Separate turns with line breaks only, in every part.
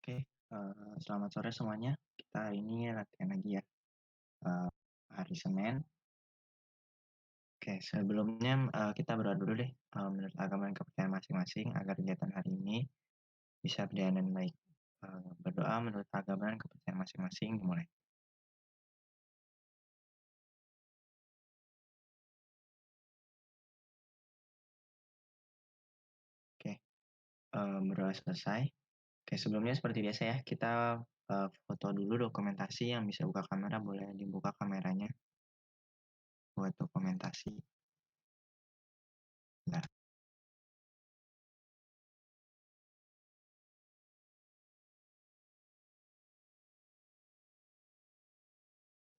Oke, selamat sore semuanya. Kita hari ini latihan lagi ya, eee, hari Senin. Oke, sebelumnya, kita berdoa dulu deh, menurut agama dan kepercayaan masing-masing agar kegiatan hari ini bisa berjalan dengan baik. Berdoa menurut agama dan kepercayaan masing-masing, dimulai. Oke, berdoa selesai. Oke, sebelumnya seperti biasa ya, kita, foto dulu dokumentasi. Yang bisa buka kamera boleh dibuka kameranya buat dokumentasi. Nah,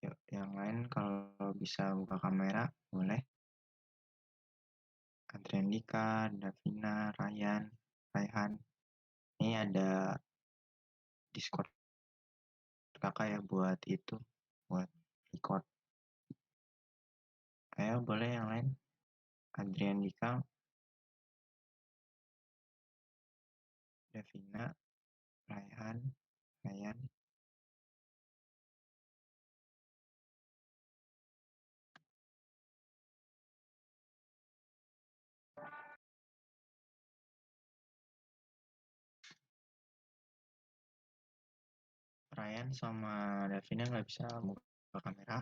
yuk yang lain kalau bisa buka kamera boleh. Adrian Dika, Davina, Raihan. Ini ada Discord kakak ya buat itu, buat record. Ayo boleh yang lain. Adrian Dika, Davina, Ryan. Ryan sama Davina nggak bisa buka kamera.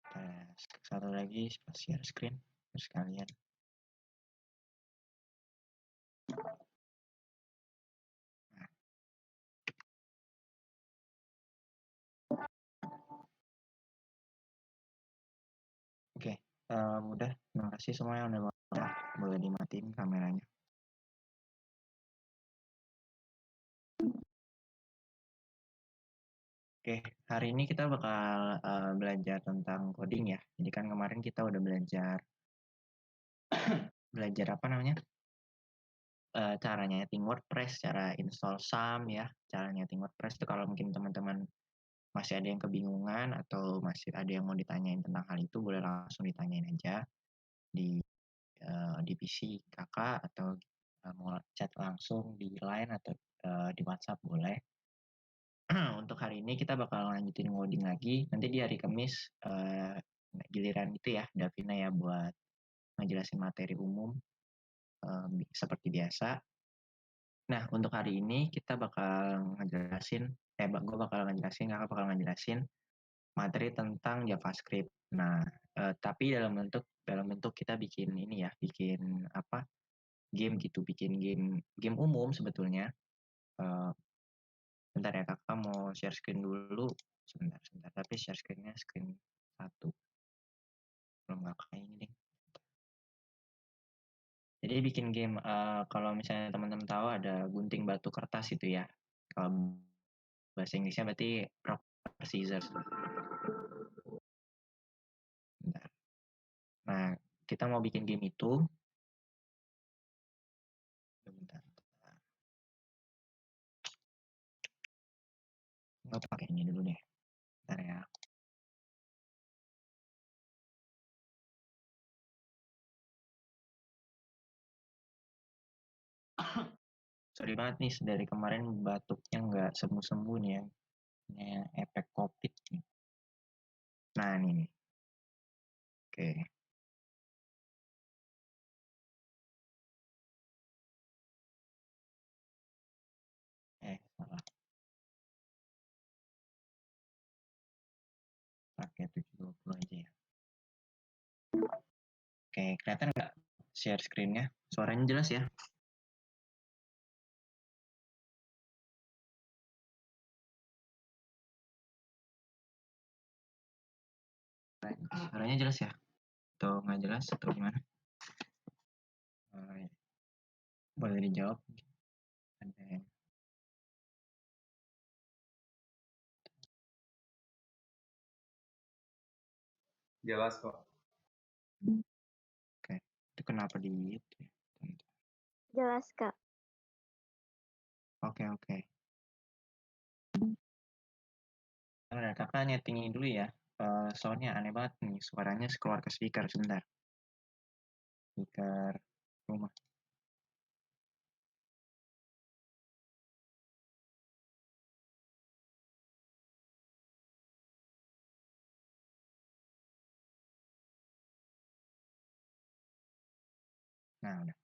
Tes. Satu lagi share screen sekalian. Nah, oke, udah. Terima kasih semua yang udah boleh dimatiin kameranya. Oke, hari ini kita bakal belajar tentang coding ya. Jadi kan kemarin kita udah belajar apa namanya? Cara nyeting WordPress, cara install SAM ya, cara nyeting WordPress itu kalau mungkin teman-teman masih ada yang kebingungan atau masih ada yang mau ditanyain tentang hal itu, boleh langsung ditanyain aja di di PC Kakak atau mau chat langsung di Line atau di WhatsApp boleh. Untuk hari ini kita bakal lanjutin ngoding lagi. Nanti di hari Kamis giliran itu ya Davina ya buat ngejelasin materi umum seperti biasa. Nah, untuk hari ini kita bakal ngejelasin, gue bakal ngejelasin, kakak bakal ngejelasin materi tentang JavaScript. Nah, tapi dalam bentuk kita bikin ini ya, bikin apa? Game gitu, bikin game umum sebetulnya. Bentar ya, kakak mau share screen dulu. Sebentar. Tapi share screen-nya screen satu. Belum kakak ini deh. Jadi bikin game, kalau misalnya teman-teman tahu ada gunting batu kertas itu ya. Kalau bahasa Inggrisnya berarti rock paper scissors. Bentar. Nah, kita mau bikin game itu. Bentar. Nggak pakai ini dulu deh. Bentar ya. Sorry banget nih, dari kemarin batuknya nggak sembuh-sembuh nih ya. Ini efek COVID nih. Nah, ini nih. Oke. Salah. Pakai 720 aja ya. Oke, kelihatan nggak share screen-nya? Suaranya jelas ya? Suaranya jelas ya? Atau nggak jelas atau gimana? Ya. Boleh dijawab. Ada yang...
Jelas kok.
Oke, itu kenapa di itu ya?
Jelas, Kak.
Oke. Nah, kakak nyetingin dulu ya. Soalnya aneh banget nih, suaranya keluar ke speaker sebentar. stiker rumah. Nah, udah.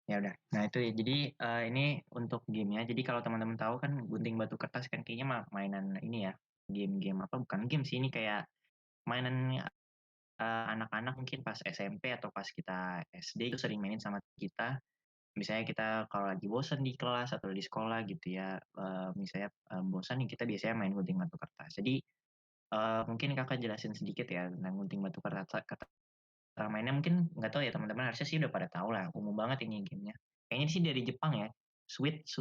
Ya udah. Nah, itu ya. Jadi ini untuk gamenya. Jadi kalau teman-teman tahu kan gunting batu kertas kan kayaknya mainan ini ya. Game-game apa bukan game sih ini kayak mainan anak-anak mungkin pas SMP atau pas kita SD itu sering mainin sama kita. Misalnya kita kalau lagi bosen di kelas atau di sekolah gitu ya, misalnya bosan nih kita biasanya main gunting batu kertas. Jadi mungkin Kakak jelasin sedikit ya tentang gunting batu kertas cara mainnya mungkin nggak tahu ya teman-teman harusnya sih udah pada tahu lah, umum banget ini gamenya. Kayaknya sih dari Jepang ya,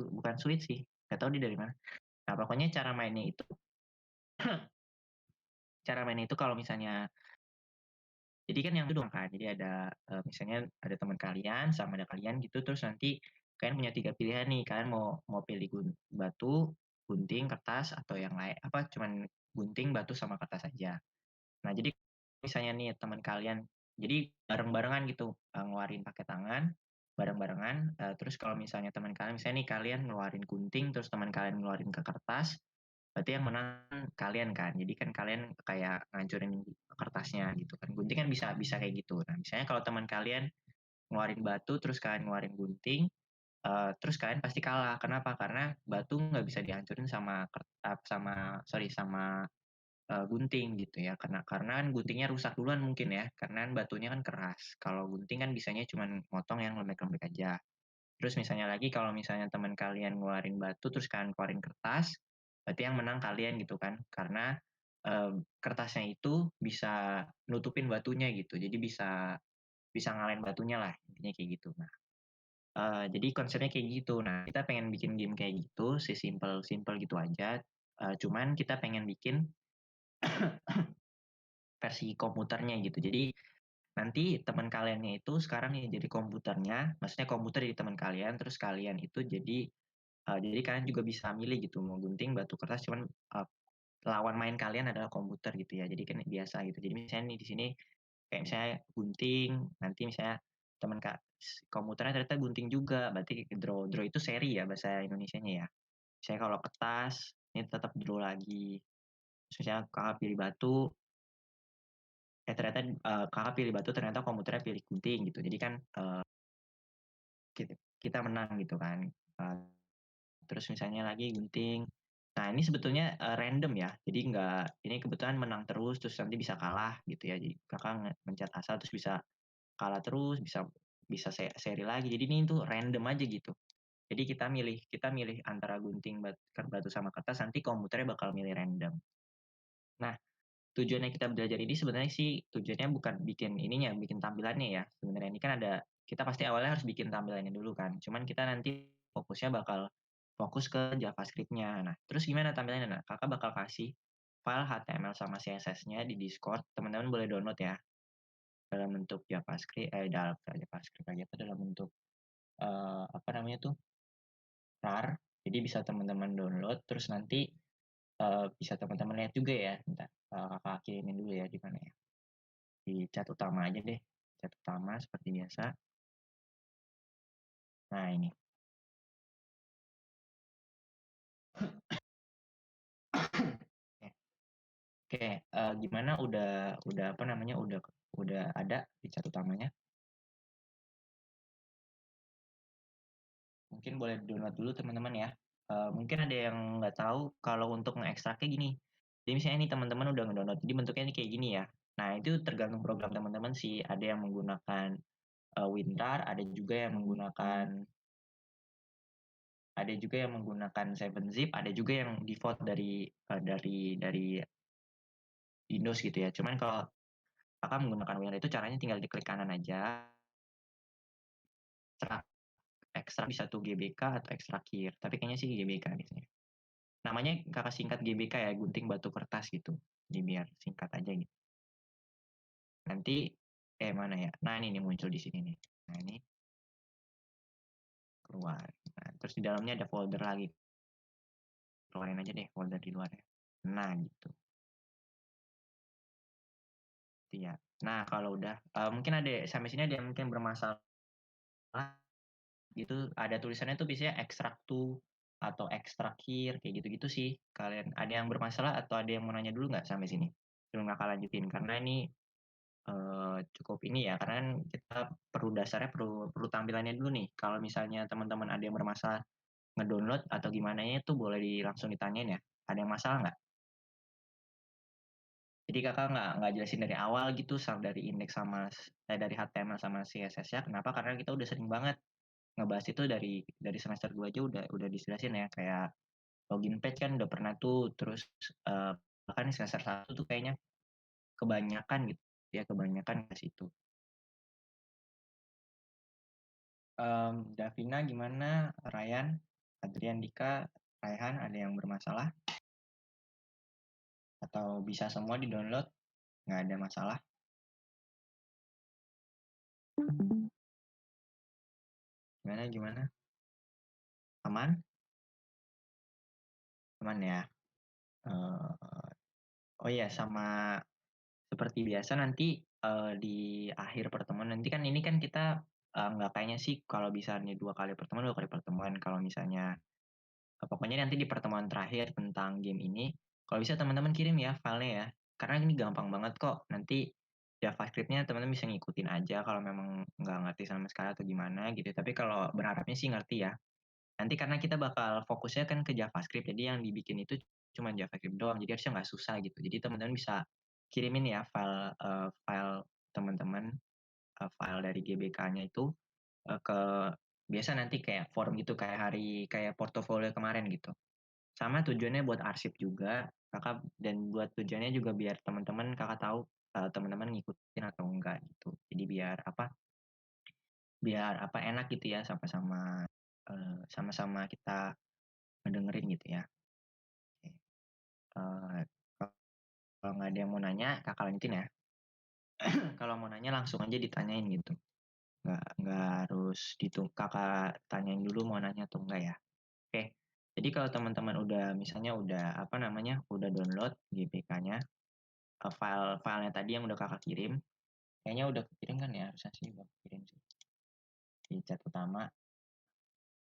bukan Sweet sih, nggak tahu dia dari mana. Nah pokoknya cara mainnya itu kalau misalnya jadi kan yang itu doang kan, jadi ada, misalnya ada teman kalian sama ada kalian gitu, terus nanti kalian punya 3 pilihan nih, kalian mau mau pilih batu, gunting, kertas, atau yang lain apa, cuman gunting, batu, sama kertas aja. Nah, jadi misalnya nih teman kalian jadi bareng-barengan gitu, ngeluarin pakai tangan, bareng-barengan, terus kalau misalnya teman kalian misalnya nih kalian ngeluarin gunting, terus teman kalian ngeluarin ke kertas, berarti yang menang kalian kan. Jadi kan kalian kayak ngancurin kertasnya gitu kan. Gunting kan bisa bisa kayak gitu. Nah, misalnya kalau teman kalian ngeluarin batu, terus kalian ngeluarin gunting, terus kalian pasti kalah. Kenapa? Karena batu nggak bisa dihancurin sama gunting gitu ya, karena kan guntingnya rusak duluan mungkin ya, karena kan batunya kan keras. Kalau gunting kan bisanya cuman motong yang lembek-lembek aja. Terus misalnya lagi kalau misalnya teman kalian ngeluarin batu, terus kalian keluarin kertas, berarti yang menang kalian gitu kan. Karena, kertasnya itu bisa nutupin batunya gitu, jadi bisa bisa ngalahin batunya lah, intinya kayak gitu. Nah, jadi konsepnya kayak gitu. Nah, kita pengen bikin game kayak gitu, sesimpel-simpel gitu aja, cuman kita pengen bikin versi komputernya gitu. Jadi nanti teman kaliannya itu sekarang nih jadi komputernya, maksudnya komputer jadi teman kalian, terus kalian itu jadi kalian juga bisa milih gitu mau gunting, batu, kertas, cuman, lawan main kalian adalah komputer gitu ya. Jadi kan biasa gitu. Jadi misalnya nih di sini kayak misalnya gunting, nanti misalnya teman komputernya ternyata gunting juga, berarti draw. Draw itu seri ya bahasa Indonesianya ya. Misalnya kalau kertas, ini tetap draw lagi. Terus misalnya Kakak pilih batu, ternyata, Kakak pilih batu, ternyata komputernya pilih gunting gitu. Jadi kan, kita menang gitu kan. Terus misalnya lagi gunting. Nah ini sebetulnya, random ya, jadi ini kebetulan menang terus nanti bisa kalah gitu ya. Jadi Kakak mencet asal terus bisa kalah terus, bisa bisa seri lagi. Jadi ini tuh random aja gitu. Jadi kita milih antara gunting, batu sama kertas, nanti komputernya bakal milih random. Nah, tujuannya kita belajar ini sebenarnya sih tujuannya bukan bikin tampilannya ya. Sebenarnya ini kan kita pasti awalnya harus bikin tampilannya dulu kan. Cuman kita nanti fokusnya bakal fokus ke JavaScript-nya. Nah, terus gimana tampilannya? Nah, Kakak bakal kasih file HTML sama CSS-nya di Discord. Teman-teman boleh download ya dalam bentuk dalam JavaScript aja tuh dalam bentuk apa namanya tuh RAR. Jadi bisa teman-teman download terus nanti bisa teman-teman lihat juga ya. Bentar, Kakak kirimin dulu ya di mana ya. Di chat utama aja deh, chat utama seperti biasa. Nah ini. Oke, oke, gimana udah apa namanya, udah ada di chat utamanya? Mungkin boleh download dulu teman-teman ya. Mungkin ada yang nggak tahu kalau untuk ngekstraknya gini, jadi misalnya nih teman-teman udah ngedownload, jadi bentuknya ini kayak gini ya. Nah itu tergantung program teman-teman sih, ada yang menggunakan, WinRAR, ada juga yang menggunakan 7-zip, ada juga yang default dari Windows gitu ya. Cuman kalau Kakak menggunakan WinRAR itu caranya tinggal diklik kanan aja, ekstrak ekstrak bisa tuh GBK atau ekstrakir, tapi kayaknya sih GBK biasanya. Namanya Kakak singkat GBK ya, gunting batu kertas gitu. Jadi biar singkat aja gitu. Nanti mana ya? Nah ini nih muncul di sini nih. Nah ini keluar. Nah, terus di dalamnya ada folder lagi. Keluarin aja deh folder di luarnya. Nah gitu. gitu ya. Nah kalau udah, mungkin sampai sini ada yang mungkin bermasalah gitu, ada tulisannya tuh biasanya extract to atau extract here kayak gitu-gitu sih. Kalian ada yang bermasalah atau ada yang mau nanya dulu nggak sampai sini? Sebelum Kakak lanjutin, karena ini, cukup ini ya, karena kan kita perlu dasarnya perlu perlu tampilannya dulu nih. Kalau misalnya teman-teman ada yang bermasalah ngedownload atau gimananya itu boleh langsung ditanyain ya. Ada yang masalah nggak? Jadi Kakak nggak jelasin dari awal gitu, dari indeks sama dari HTML sama CSS-nya, kenapa? Karena kita udah sering banget ngebahas itu dari semester 2 aja udah dijelasin ya, kayak login page kan udah pernah tuh, terus, bahkan semester 1 tuh kayaknya kebanyakan gitu ya, kebanyakan ke situ. Davina gimana? Ryan, Adrian, Dika, Raihan ada yang bermasalah? Atau bisa semua di-download, nggak ada masalah? Gimana gimana? Aman? Aman ya? Eee, oh iya sama seperti biasa nanti, di akhir pertemuan nanti kan ini kan kita, nggak kayaknya sih kalau misalnya 2 kali pertemuan, 2 kali pertemuan. Kalau misalnya pokoknya nanti di pertemuan terakhir tentang game ini, kalau bisa teman-teman kirim ya filenya ya, karena ini gampang banget kok. Nanti JavaScript-nya teman-teman bisa ngikutin aja kalau memang nggak ngerti sama sekali atau gimana gitu. Tapi kalau berharapnya sih ngerti ya. Nanti karena kita bakal fokusnya kan ke JavaScript, jadi yang dibikin itu cuma JavaScript doang, jadi harusnya nggak susah gitu. Jadi teman-teman bisa kirimin ya file teman-teman, file dari GBK-nya itu, ke biasa nanti kayak form gitu, kayak portofolio kemarin gitu. Sama tujuannya buat arsip juga, Kakak dan buat tujuannya juga biar teman-teman Kakak tahu, teman-teman ngikutin atau enggak gitu. Jadi biar enak gitu ya sama-sama, sama-sama kita ngedengerin gitu ya. Oke, kalau nggak ada yang mau nanya, Kakak lanjutin ya. Kalau mau nanya langsung aja ditanyain gitu, nggak harus Kakak tanyain dulu mau nanya atau enggak ya. Oke, jadi kalau teman-teman udah misalnya udah, apa namanya, udah download GPK-nya, filenya tadi yang udah Kakak kirim, kayaknya udah kekirim kan ya? Harusnya sih udah kekirim sih, di chat utama.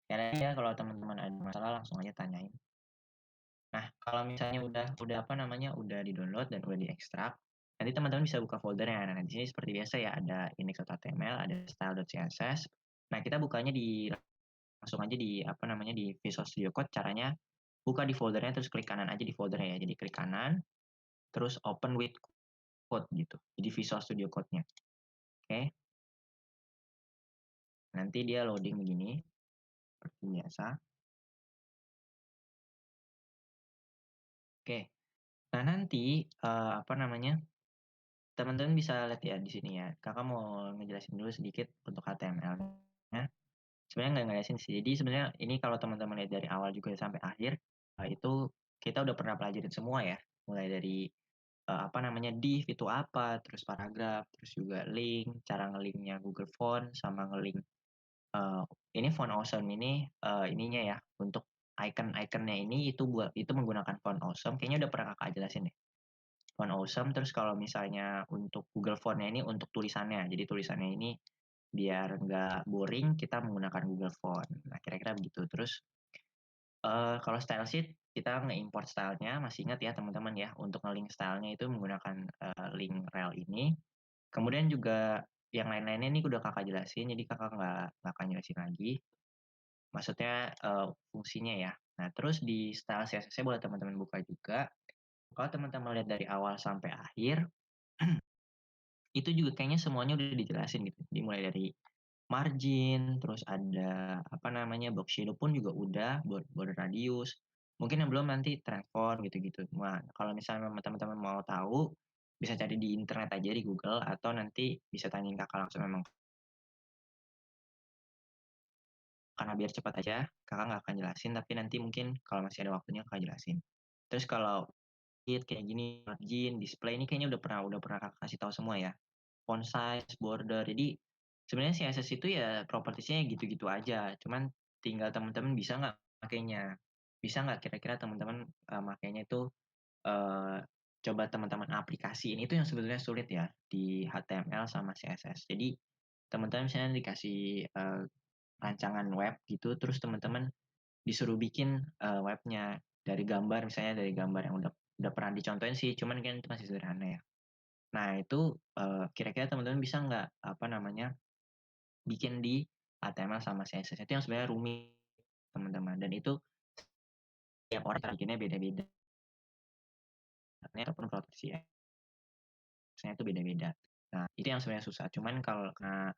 Sekali lagi ya kalau teman-teman ada masalah langsung aja tanyain. Nah, kalau misalnya udah apa namanya, udah di-download dan udah diekstrak, nanti teman-teman bisa buka foldernya. Nah, di sini seperti biasa ya, ada index.html, ada style.css. Nah, kita bukanya langsung aja di apa namanya, di Visual Studio Code. Caranya buka di foldernya terus klik kanan aja di foldernya ya. Jadi klik kanan, terus open with code gitu. Jadi Visual Studio Code-nya. Oke. Nanti dia loading begini seperti biasa. Oke. Nah, nanti apa namanya, teman-teman bisa lihat ya di sini ya. Kakak mau ngejelasin dulu sedikit untuk HTML-nya. Sebenarnya nggak ngejelasin sih. Jadi sebenarnya ini kalau teman-teman lihat dari awal juga sampai akhir, itu kita udah pernah pelajarin semua ya. Mulai dari apa namanya, div itu apa, terus paragraf, terus juga link, cara nge-link-nya Google Font, sama nge-link eee, ini Font Awesome ini, ininya ya, untuk icon-iconnya ini itu menggunakan Font Awesome, kayaknya udah pernah Kakak jelasin deh. Font Awesome, terus kalau misalnya untuk Google Font-nya ini untuk tulisannya. Jadi tulisannya ini biar nggak boring, kita menggunakan Google Font. Nah, kira-kira begitu. Terus, kalau style sheet, kita nge-import style-nya, masih ingat ya teman-teman ya, untuk nge-link style-nya itu menggunakan, link rel ini. Kemudian juga yang lain-lainnya ini udah Kakak jelasin, jadi Kakak nggak akan jelasin lagi. Maksudnya, fungsinya ya. Nah, terus di style CSS-nya boleh teman-teman buka juga. Kalau teman-teman lihat dari awal sampai akhir, itu juga kayaknya semuanya udah dijelasin gitu. Jadi mulai dari margin, terus ada apa namanya, box shadow pun juga udah, border radius. Mungkin yang belum nanti transform gitu-gitu. Nah, kalau misalnya memang teman-teman mau tahu, bisa cari di internet aja di Google atau nanti bisa tanyain Kakak langsung memang karena biar cepat aja, Kakak nggak akan jelasin, tapi nanti mungkin kalau masih ada waktunya Kakak jelasin. Terus kalau kayak gini, margin, display ini kayaknya udah pernah Kakak kasih tahu semua ya? Font size, border. Jadi sebenarnya CSS itu ya propertiesnya gitu-gitu aja, cuman tinggal teman-teman bisa nggak makainya. Bisa nggak kira-kira teman-teman, makainya itu, eee, coba teman-teman aplikasiin itu yang sebetulnya sulit ya di HTML sama CSS. Jadi teman-teman misalnya dikasih rancangan web gitu, terus teman-teman disuruh bikin webnya dari gambar, misalnya dari gambar yang udah pernah dicontohin sih, cuman kan itu masih sederhana ya. Nah itu kira-kira teman-teman bisa nggak apa namanya bikin di HTML sama CSS itu yang sebenarnya rumit teman-teman, dan itu tiap orang cara bikinnya beda-beda ataupun proteksi ya itu beda-beda. Nah itu yang sebenarnya susah, cuman kalau karena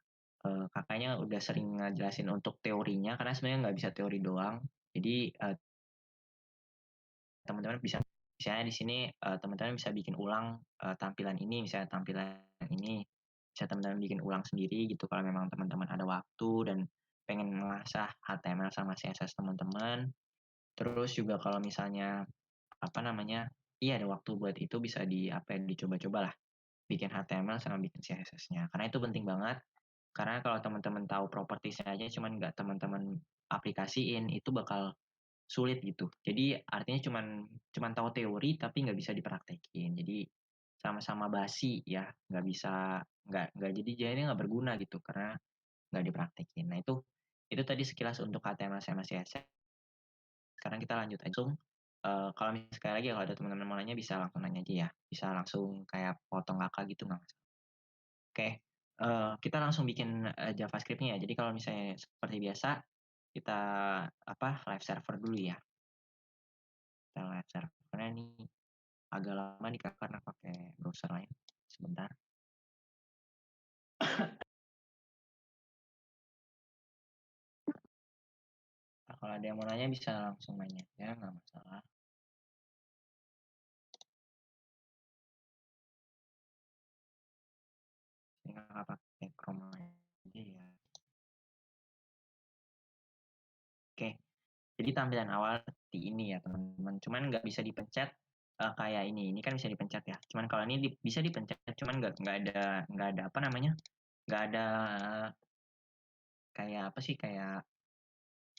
kakaknya udah sering ngejelasin untuk teorinya, karena sebenarnya nggak bisa teori doang, jadi teman-teman bisa misalnya di sini teman-teman bisa bikin ulang tampilan ini, misalnya tampilan ini bisa teman-teman bikin ulang sendiri gitu kalau memang teman-teman ada waktu dan pengen mengasah HTML sama CSS teman-teman. Terus juga kalau misalnya apa namanya, iya ada waktu buat itu bisa apa ya, dicoba-coba lah bikin HTML sama bikin CSS-nya. Karena itu penting banget. Karena kalau teman-teman tahu propertiesnya aja cuman nggak teman-teman aplikasiin, itu bakal sulit gitu. Jadi artinya cuman tahu teori tapi nggak bisa dipraktekin. Jadi sama-sama basi ya, nggak jadi jadinya nggak berguna gitu karena nggak dipraktekin. Nah itu tadi sekilas untuk HTML sama CSS. Sekarang kita lanjut aja langsung. Kalau misalnya sekali lagi kalau ada teman-teman mau nanya bisa langsung nanya aja ya. Bisa langsung kayak potong kakak gitu nggak masalah. Oke, kita langsung bikin JavaScript-nya ya. Jadi kalau misalnya seperti biasa kita live server dulu ya. Kita live servernya nih agak lama nih Kak, karena pakai browser lain. Sebentar. Nah, kalau ada yang mau nanya bisa langsung nanya ya, nggak masalah. Ini nggak pakai Chrome aja ya. Oke, jadi tampilan awal seperti ini ya teman-teman. Cuman nggak bisa dipencet kayak ini. Ini kan bisa dipencet ya. Cuman kalau ini bisa dipencet, cuman nggak ada apa namanya, nggak ada kayak apa sih, kayak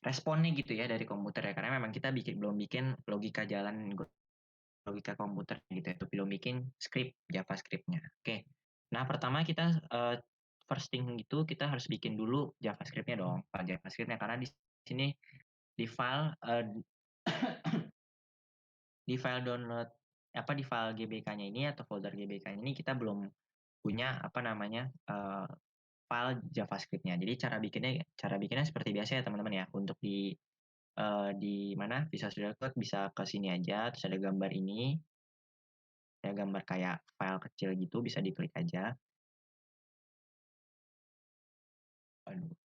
responnya gitu ya dari komputer ya. Karena memang kita belum bikin logika komputer gitu ya. Belum bikin script JavaScript-nya. Oke. Nah, pertama kita first thing itu kita harus bikin dulu JavaScript-nya dong. JavaScript-nya karena di sini di file di file download di file GBK-nya ini atau folder GBK-nya ini kita belum punya apa namanya file JavaScript-nya. Jadi cara bikinnya seperti biasa ya teman-teman ya. Untuk di mana Visual Studio Code bisa ke sini aja, terus ada gambar ini, ya gambar kayak file kecil gitu, bisa diklik aja. Aduh,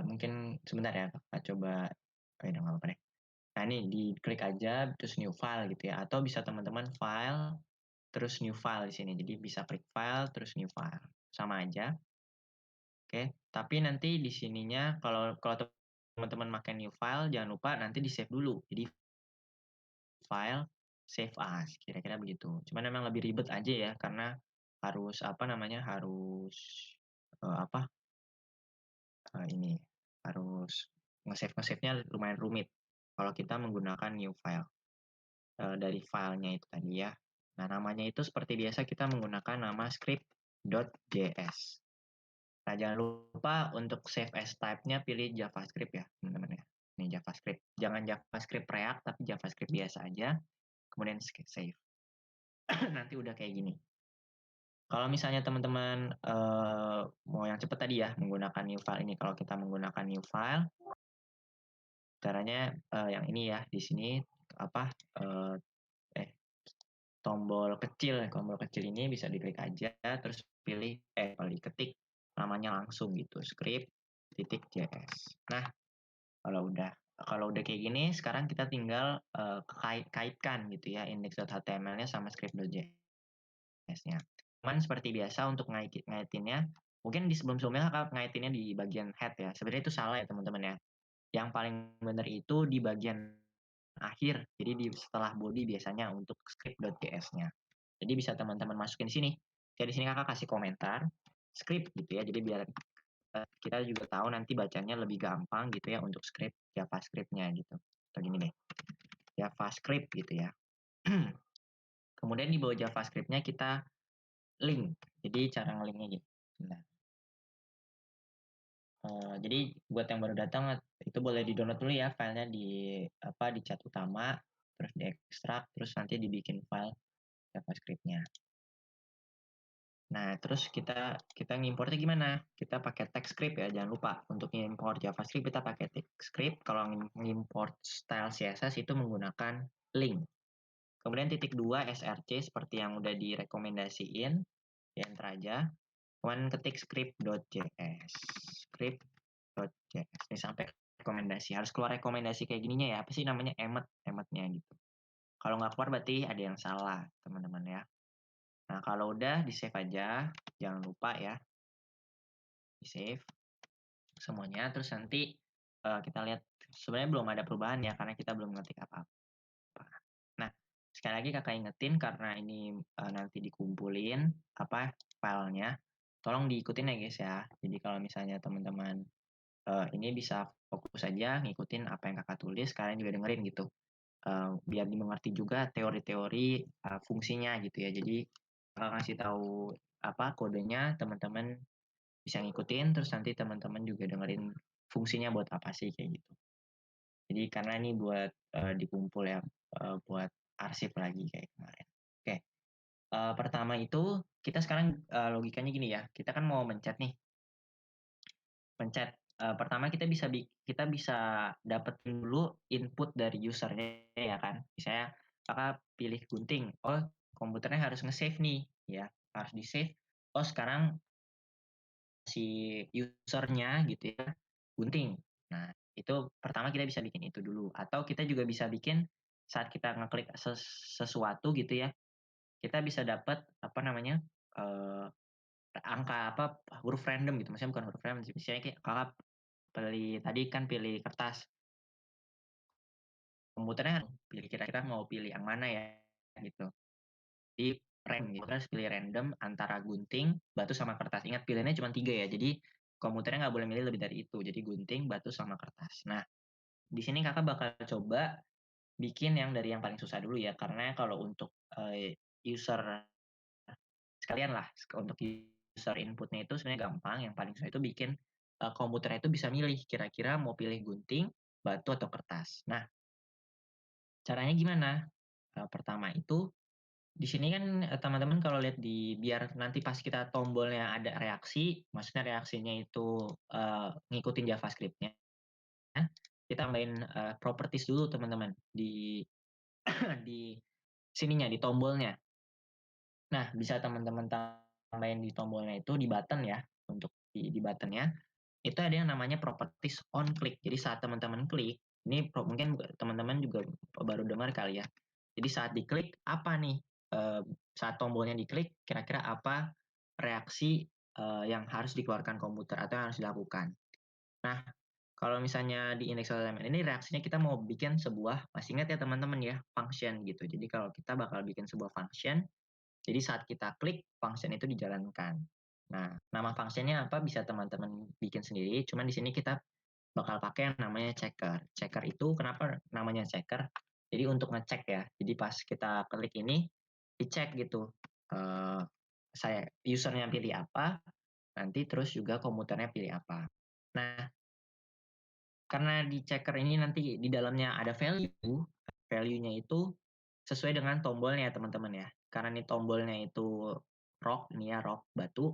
mungkin sebentar ya, Kakak coba, udah nggak apa-apa deh. Nah ini diklik aja, terus new file gitu ya, atau bisa teman-teman file, terus new file di sini. Jadi bisa klik file, terus new file, sama aja. Oke, tapi nanti di sininya kalau teman-teman pakai new file, jangan lupa nanti di save dulu. Jadi file, save as, kira-kira begitu. Cuman memang lebih ribet aja ya, karena harus ini harus nge-save-nya lumayan rumit kalau kita menggunakan new file dari filenya itu tadi ya. Nah, namanya itu seperti biasa kita menggunakan nama script.js. Nah, jangan lupa untuk save as type-nya pilih JavaScript ya, teman-teman ya. Ini JavaScript. Jangan JavaScript React, tapi JavaScript biasa aja. Kemudian save. Nanti udah kayak gini. Kalau misalnya teman-teman mau yang cepat tadi ya, menggunakan new file ini. Kalau kita menggunakan new file, caranya yang ini ya, di sini uh, tombol kecil ini bisa diklik aja, terus pilih kalau diketik namanya langsung gitu, script.js. Nah, kalau udah kayak gini, sekarang kita tinggal kaitkan gitu ya index.html-nya sama script.js-nya. Cuman seperti biasa untuk ngaitinnya, mungkin di sebelum-sebelumnya Kakak ngaitinnya di bagian head ya. Sebenarnya itu salah ya teman-teman ya. Yang paling benar itu di bagian akhir. Jadi setelah body biasanya untuk script.js-nya. Jadi bisa teman-teman masukin di sini. Kayak di sini Kakak kasih komentar script gitu ya. Jadi biar kita juga tahu nanti bacanya lebih gampang gitu ya untuk script JavaScript-nya gitu. Atau gini deh. JavaScript gitu ya. Kemudian di bawah JavaScript-nya kita link. Jadi cara nge-linknya gini. Nah, jadi buat yang baru datang itu boleh di-download dulu ya filenya di chat utama, terus diekstrak, terus nanti dibikin file JavaScript-nya. Nah, terus kita ngimpornya gimana? Kita pakai TypeScript ya, jangan lupa. Untuk ngimport JavaScript kita pakai TypeScript. Kalau ngimport style CSS itu menggunakan link. Kemudian titik 2 src seperti yang udah direkomendasiin, di enter aja. Kemudian ketik script.js. Script.js. Ini sampai rekomendasi. Harus keluar rekomendasi kayak gininya ya. Apa sih namanya? Emetnya gitu. Kalau nggak keluar berarti ada yang salah, teman-teman ya. Nah, kalau udah di-save aja, jangan lupa ya, di-save semuanya. Terus nanti kita lihat sebenarnya belum ada perubahan ya, karena kita belum ngetik apa-apa. Nah, sekali lagi kakak ingetin karena ini nanti dikumpulin filenya, tolong diikutin ya guys ya. Jadi kalau misalnya teman-teman ini bisa fokus aja ngikutin apa yang kakak tulis, kalian juga dengerin gitu. Biar dimengerti juga teori-teori fungsinya gitu ya. Jadi ngasih tahu kodenya, teman-teman bisa ngikutin, terus nanti teman-teman juga dengerin fungsinya buat apa sih kayak gitu. Jadi karena ini buat dikumpul ya, buat arsip lagi kayak kemarin. Oke, pertama itu kita sekarang logikanya gini ya, kita kan mau mencet nih, pertama kita bisa dapetin dulu input dari usernya ya kan. Misalnya kakak pilih gunting, oh komputernya harus nge-save nih ya, harus di-save. Oh sekarang si usernya gitu ya, gunting. Nah itu pertama kita bisa bikin itu dulu. Atau kita juga bisa bikin saat kita ngeklik sesuatu gitu ya, kita bisa dapat eh, angka huruf random gitu. Maksudnya bukan huruf random, misalnya kayak kakak pilih kertas, komputernya pilih kira-kira mau pilih yang mana ya gitu. Di random gitu, terus pilih random antara gunting, batu sama kertas. Ingat pilihannya cuma 3 ya. Jadi komputernya nggak boleh milih lebih dari itu. Jadi gunting, batu sama kertas. Nah, di sini kakak bakal coba bikin yang dari yang paling susah dulu ya. Karena kalau untuk user sekalian lah, untuk user inputnya itu sebenarnya gampang. Yang paling susah itu bikin komputernya itu bisa milih kira-kira mau pilih gunting, batu atau kertas. Nah, caranya gimana? Pertama itu di sini kan teman-teman kalau lihat biar nanti pas kita tombolnya ada reaksi, maksudnya reaksinya itu ngikutin JavaScript-nya, kita tambahin properties dulu teman-teman di di sininya di tombolnya. Nah, bisa teman-teman tambahin di tombolnya itu di button ya, untuk di buttonnya itu ada yang namanya properties on click. Jadi saat teman-teman klik, ini mungkin teman-teman juga baru dengar kali ya. Jadi saat diklik apa nih? Saat tombolnya diklik, kira-kira apa reaksi yang harus dikeluarkan komputer atau yang harus dilakukan. Nah, kalau misalnya di index element ini reaksinya kita mau bikin sebuah, masih ingat ya teman-teman ya, function gitu. Jadi kalau kita bakal bikin sebuah function, jadi saat kita klik, function itu dijalankan. Nah, nama functionnya apa bisa teman-teman bikin sendiri. Cuman di sini kita bakal pakai yang namanya checker. Checker itu kenapa namanya checker? Jadi untuk ngecek ya. Jadi pas kita klik ini, dicek gitu. Usernya pilih apa, nanti terus juga komputernya pilih apa. Nah, karena di checker ini nanti di dalamnya ada value-nya itu sesuai dengan tombolnya teman-teman ya. Karena ini tombolnya itu rock, ini ya rock, batu.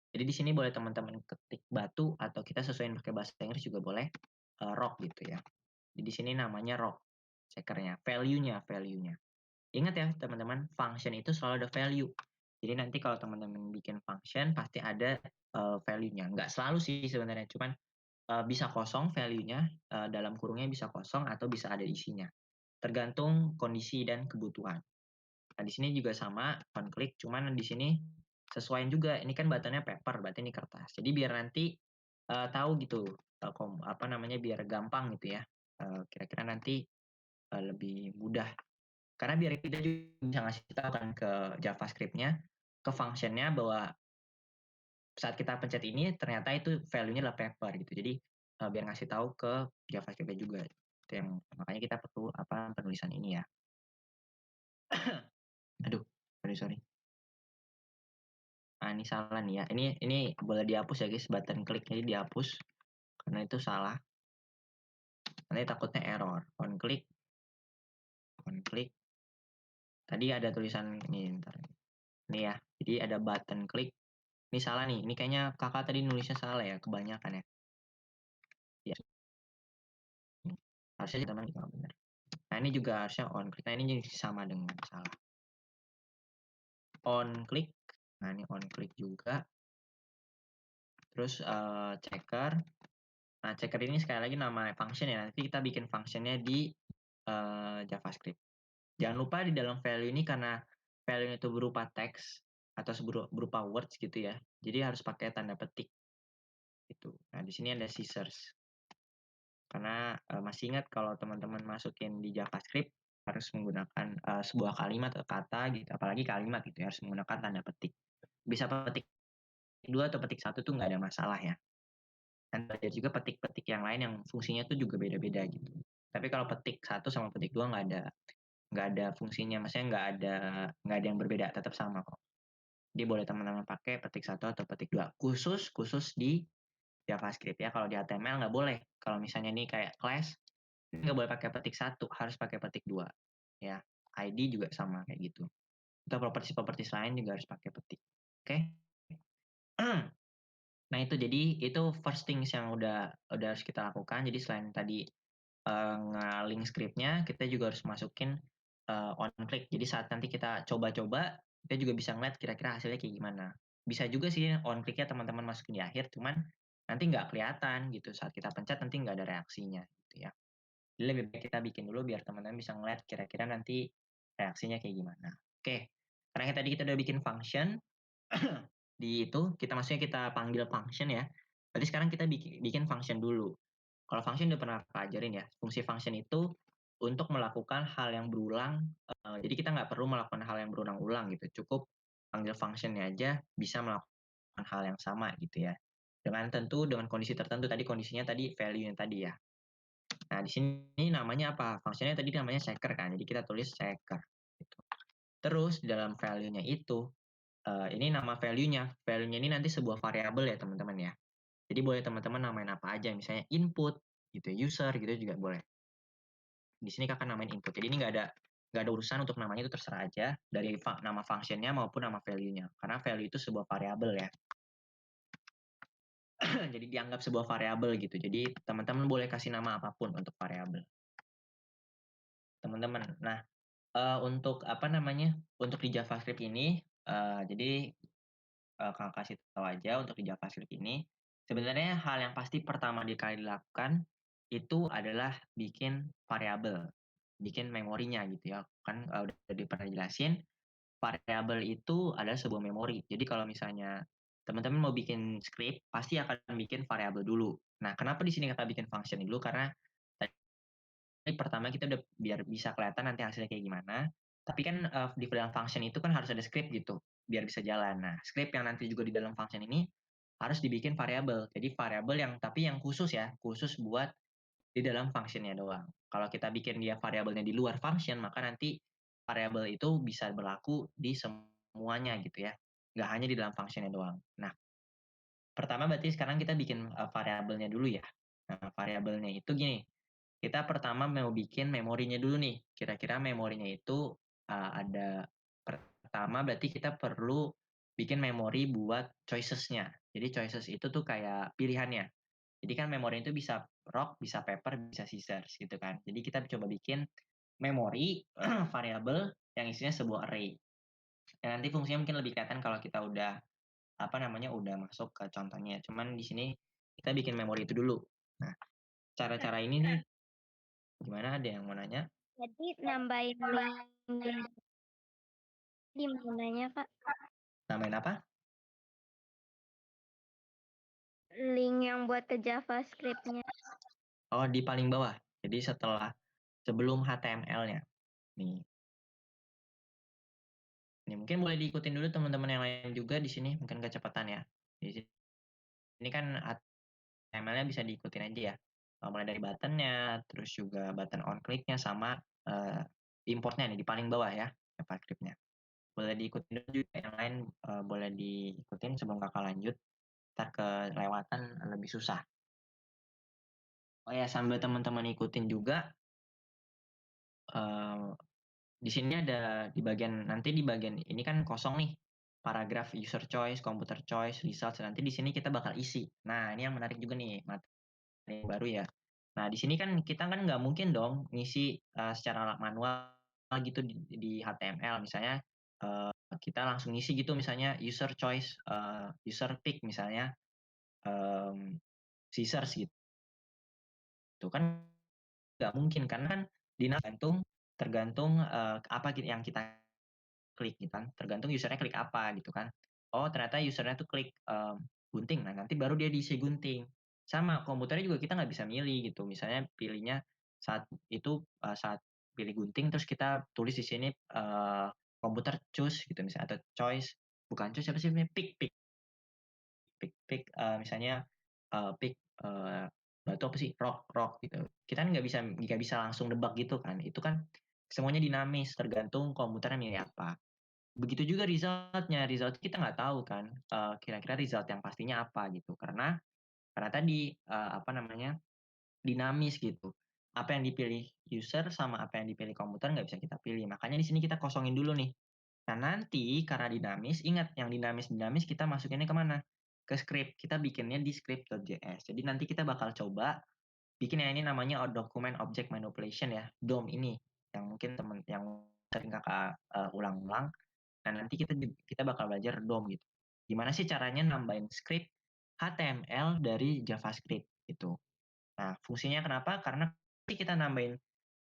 Jadi di sini boleh teman-teman ketik batu atau kita sesuaiin pakai bahasa Inggris juga boleh rock gitu ya. Jadi di sini namanya rock checkernya, value-nya. Ingat ya teman-teman, function itu selalu ada value. Jadi nanti kalau teman-teman bikin function pasti ada value-nya. Nggak selalu sih sebenarnya, cuman bisa kosong value-nya, dalam kurungnya bisa kosong atau bisa ada isinya. Tergantung kondisi dan kebutuhan. Nah, di sini juga sama, on click, cuman di sini sesuaiin juga. Ini kan buttonnya paper, berarti ini kertas. Jadi biar nanti tahu gitu, biar gampang gitu ya. Kira-kira nanti lebih mudah. Karena biar kita juga bisa ngasih tahu kan ke JavaScript-nya, ke function-nya bahwa saat kita pencet ini ternyata itu value-nya adalah paper gitu. Jadi biar ngasih tahu ke JavaScript-nya juga. Itu yang makanya kita perlu penulisan ini ya. Aduh. Sorry. Nah, ini salah nih ya. Ini boleh dihapus ya guys, button klik ini dihapus karena itu salah. Nanti takutnya error. On klik. Tadi ada tulisan ini, ntar. Ini ya. Jadi ada button klik. Ini salah nih. Ini kayaknya kakak tadi nulisnya salah ya, kebanyakan ya. Ya. Harusnya teman nggak benar. Nah, ini juga harusnya on klik. Nah, ini sama dengan salah. On klik. Nah, ini on klik juga. Terus checker. Nah, checker ini sekali lagi nama function ya. Nanti kita bikin functionnya di JavaScript. Jangan lupa di dalam value ini karena value itu berupa teks atau berupa words gitu ya. Jadi harus pakai tanda petik. Gitu. Nah, di sini ada scissors. Karena masih ingat kalau teman-teman masukin di JavaScript harus menggunakan sebuah kalimat atau kata gitu, apalagi kalimat gitu ya, harus menggunakan tanda petik. Bisa petik 2 atau petik 1 tuh nggak ada masalah ya. Dan ada juga petik-petik yang lain yang fungsinya tuh juga beda-beda gitu. Tapi kalau petik 1 sama petik 2 nggak ada fungsinya, maksudnya nggak ada yang berbeda, tetap sama kok. Jadi boleh teman-teman pakai petik 1 atau petik 2 khusus di JavaScript ya. Kalau di HTML nggak boleh. Kalau misalnya ini kayak class, nggak boleh pakai petik 1, harus pakai petik 2 ya. ID juga sama kayak gitu. Atau properties lain juga harus pakai petik. Oke. Nah, itu jadi itu first things yang udah harus kita lakukan. Jadi selain tadi nge-link script-nya, kita juga harus masukin on click. Jadi saat nanti kita coba-coba, kita juga bisa ngeliat kira-kira hasilnya kayak gimana. Bisa juga sih on click-nya teman-teman masukin di akhir, cuman nanti nggak kelihatan gitu. Saat kita pencet nanti nggak ada reaksinya gitu ya. Jadi lebih baik kita bikin dulu biar teman-teman bisa ngeliat kira-kira nanti reaksinya kayak gimana. Oke, karena tadi kita udah bikin function, di itu kita maksudnya kita panggil function ya. Berarti sekarang kita bikin function dulu. Kalau function udah pernah pelajarin ya. Fungsi function itu untuk melakukan hal yang berulang. Jadi kita nggak perlu melakukan hal yang berulang-ulang gitu. Cukup panggil functionnya aja bisa melakukan hal yang sama gitu ya. Dengan kondisi tertentu tadi kondisinya tadi value-nya tadi ya. Nah, di sini namanya apa? Functionnya tadi namanya checker kan. Jadi kita tulis checker. Gitu. Terus di dalam value-nya itu ini nama value-nya. Value-nya ini nanti sebuah variabel ya teman-teman ya. Jadi boleh teman-teman namain apa aja, misalnya input, gitu, user, gitu juga boleh. Di sini kakak namain input. Jadi ini nggak ada urusan untuk namanya itu terserah aja dari nama functionnya maupun nama value-nya. Karena value itu sebuah variabel ya. Jadi dianggap sebuah variabel gitu. Jadi teman-teman boleh kasih nama apapun untuk variabel. Teman-teman. Nah, untuk apa namanya? Untuk di JavaScript ini, jadi kakak kasih tahu aja untuk di JavaScript ini. Sebenarnya hal yang pasti pertama kali dilakukan itu adalah bikin variabel, bikin memorinya gitu ya. Kan udah pernah jelasin, variabel itu adalah sebuah memori. Jadi kalau misalnya teman-teman mau bikin script, pasti akan bikin variabel dulu. Nah, kenapa di sini kita bikin function dulu? Karena tadi pertama kita udah biar bisa kelihatan nanti hasilnya kayak gimana. Tapi kan di dalam function itu kan harus ada script gitu, biar bisa jalan. Nah, script yang nanti juga di dalam function ini harus dibikin variabel. Jadi variabel yang khusus ya, khusus buat di dalam functionnya doang. Kalau kita bikin dia variabelnya di luar function, maka nanti variabel itu bisa berlaku di semuanya gitu ya. Nggak hanya di dalam functionnya doang. Nah, pertama berarti sekarang kita bikin variabelnya dulu ya. Nah, variabelnya itu gini, kita pertama mau bikin memorinya dulu nih. Kira-kira memorinya itu ada pertama berarti kita perlu bikin memori buat choices-nya. Jadi choices itu tuh kayak pilihannya. Jadi kan memori itu bisa rock, bisa paper, bisa scissors gitu kan. Jadi kita coba bikin memori variabel yang isinya sebuah array. Dan nanti fungsinya mungkin lebih kelihatan kalau kita udah udah masuk ke contohnya. Cuman di sini kita bikin memori itu dulu. Nah, cara-cara ini nih gimana? Ada yang mau nanya?
Jadi nambahin link di mananya, Kak?
Namain apa?
Link yang buat ke JavaScript-nya.
Oh, di paling bawah. Jadi sebelum HTML-nya. Nih. Ini mungkin boleh diikutin dulu teman-teman yang lain juga di sini, mungkin kecepatan ya. Di sini kan HTML-nya bisa diikutin aja ya. Mulai dari button-nya, terus juga button on click-nya sama importnya nih di paling bawah ya, JavaScript-nya. boleh diikutin dulu juga yang lain, boleh diikutin sebelum Kakak lanjut, entar kelewatan lebih susah. Oh ya, sambil teman-teman ikutin juga, eee, di sini ada nanti di bagian ini kan kosong nih, paragraf user choice, computer choice, results, nanti di sini kita bakal isi. Nah, ini yang menarik juga nih, materi yang baru ya. Nah, di sini kan kita kan nggak mungkin dong ngisi, secara manual gitu di HTML. Misalnya, kita langsung ngisi gitu misalnya user choice, user pick misalnya, mmm, scissors gitu kan nggak mungkin karena kan tergantung, apa yang kita klik gitu kan, tergantung user-nya klik apa gitu kan. Oh ternyata user-nya tuh klik, gunting, nah nanti baru dia diisi gunting. Sama komputernya juga kita nggak bisa milih gitu, misalnya pilihnya saat itu, saat pilih gunting terus kita tulis di sini, komputer choose gitu misalnya atau choice, bukan choice apa sih namanya, pick pick pick, misalnya, pick, batu apa sih, rock gitu. Kita kan nggak bisa langsung nebak gitu kan, itu kan semuanya dinamis tergantung komputernya milih apa. Begitu juga result kita nggak tahu kan, kira-kira result yang pastinya apa gitu, karena tadi, apa namanya, dinamis gitu. Apa yang dipilih user sama apa yang dipilih komputer nggak bisa kita pilih, makanya di sini kita kosongin dulu nih. Nah nanti karena dinamis, ingat yang dinamis-dinamis kita masukinnya ke mana? Ke script, kita bikinnya di script.js. Jadi nanti kita bakal coba bikin yang ini namanya document object manipulation ya, DOM ini, yang mungkin yang sering Kakak, ulang-ulang. Nah, nanti kita bakal belajar DOM gitu. Gimana sih caranya nambahin script HTML dari JavaScript gitu. Nah, fungsinya kenapa? Karena kita nambahin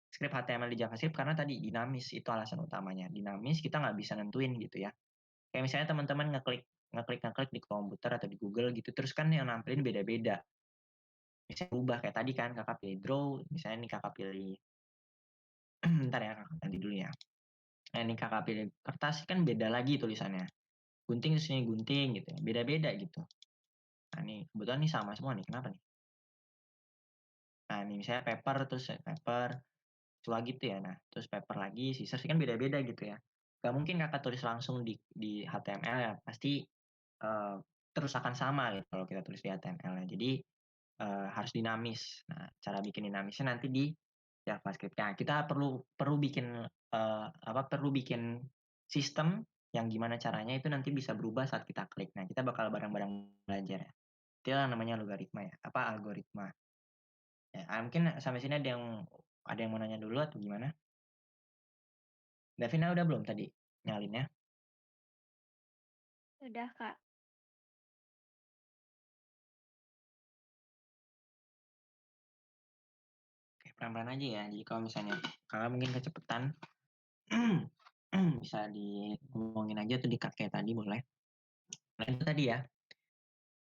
script HTML di JavaScript karena tadi dinamis, itu alasan utamanya. Dinamis kita nggak bisa nentuin gitu ya. Kayak misalnya teman-teman ngeklik di komputer atau di Google gitu, terus kan yang nampilin beda-beda. Bisa berubah kayak tadi kan Kakak pilih draw, misalnya nih Kakak pilih bentar ya Kakak ganti dulu ya. Nah, ini Kakak pilih kertas kan beda lagi tulisannya. Gunting terus ini gunting gitu ya, beda-beda gitu. Nah, nih kebetulan nih sama semua nih, kenapa nih? Nah, ini misalnya paper terus paper, tua gitu ya. Nah, terus paper lagi, scissors kan beda-beda gitu ya. Gak mungkin Kakak tulis langsung di HTML ya, pasti, terus akan sama gitu kalau kita tulis di HTML-nya. Jadi, harus dinamis. Nah, cara bikin dinamisnya nanti di JavaScript. Nah, kita perlu perlu bikin, perlu bikin sistem yang gimana caranya itu nanti bisa berubah saat kita klik. Nah, kita bakal bareng-bareng belajar ya. Itu yang namanya logaritma ya, algoritma. Ya, mungkin sampai sini ada yang mau nanya dulu atau gimana? Davina udah belum tadi nyalinnya?
Udah, Kak.
Oke, pelan-pelan aja ya. Jadi kalau misalnya Kakak mungkin kecepatan, bisa ngomongin aja tuh kayak tadi boleh. Nah itu tadi ya,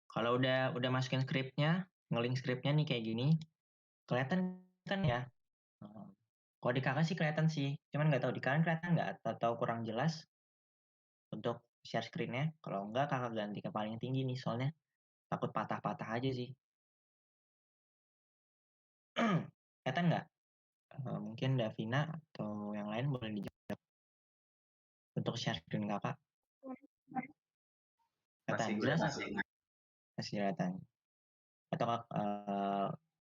kalau udah masukin skripnya, nge-link skripnya nih kayak gini, kelihatan kan ya? Heeh. Kalau di Kakak sih kelihatan sih, cuman nggak tahu di kalian kelihatan nggak atau kurang jelas untuk share screen-nya? Kalau enggak Kakak ganti ke paling tinggi nih, soalnya takut patah-patah aja sih. Kelihatan nggak? Mungkin Davina atau yang lain boleh dijawab untuk share screen Kakak.
Masih
Kelihatan jelas?
kelihatan sih.
Masih kelihatan. Atau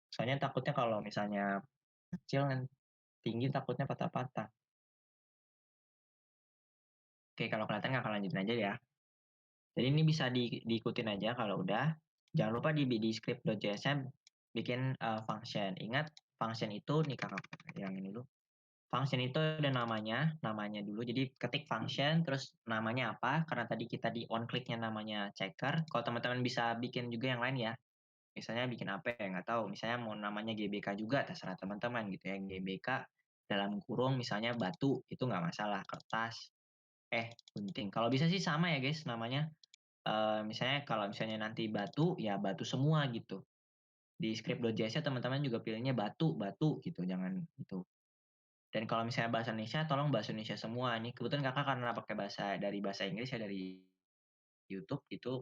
soalnya takutnya kalau misalnya kecil kan tinggi takutnya patah-patah. Oke, kalau kelihatan Kakak lanjutin aja ya. Jadi ini bisa diikutin aja kalau udah. Jangan lupa di script.js-nya bikin, function. Ingat function itu nih Kakak yang ini dulu. Function itu ada namanya dulu. Jadi ketik function, terus namanya apa, karena tadi kita di on click-nya namanya checker. Kalau teman-teman bisa bikin juga yang lain ya. Misalnya bikin apa ya, nggak tahu. Misalnya mau namanya GBK juga, terserah teman-teman gitu ya. GBK dalam kurung misalnya batu, itu nggak masalah. Kertas, gunting. Kalau bisa sih sama ya guys namanya. Misalnya kalau misalnya nanti batu, ya batu semua gitu. Di script.js-nya teman-teman juga pilihnya batu, batu gitu, jangan itu. Dan kalau misalnya bahasa Indonesia, tolong bahasa Indonesia semua. Ini kebetulan Kakak karena pakai dari bahasa Inggris ya, dari YouTube itu,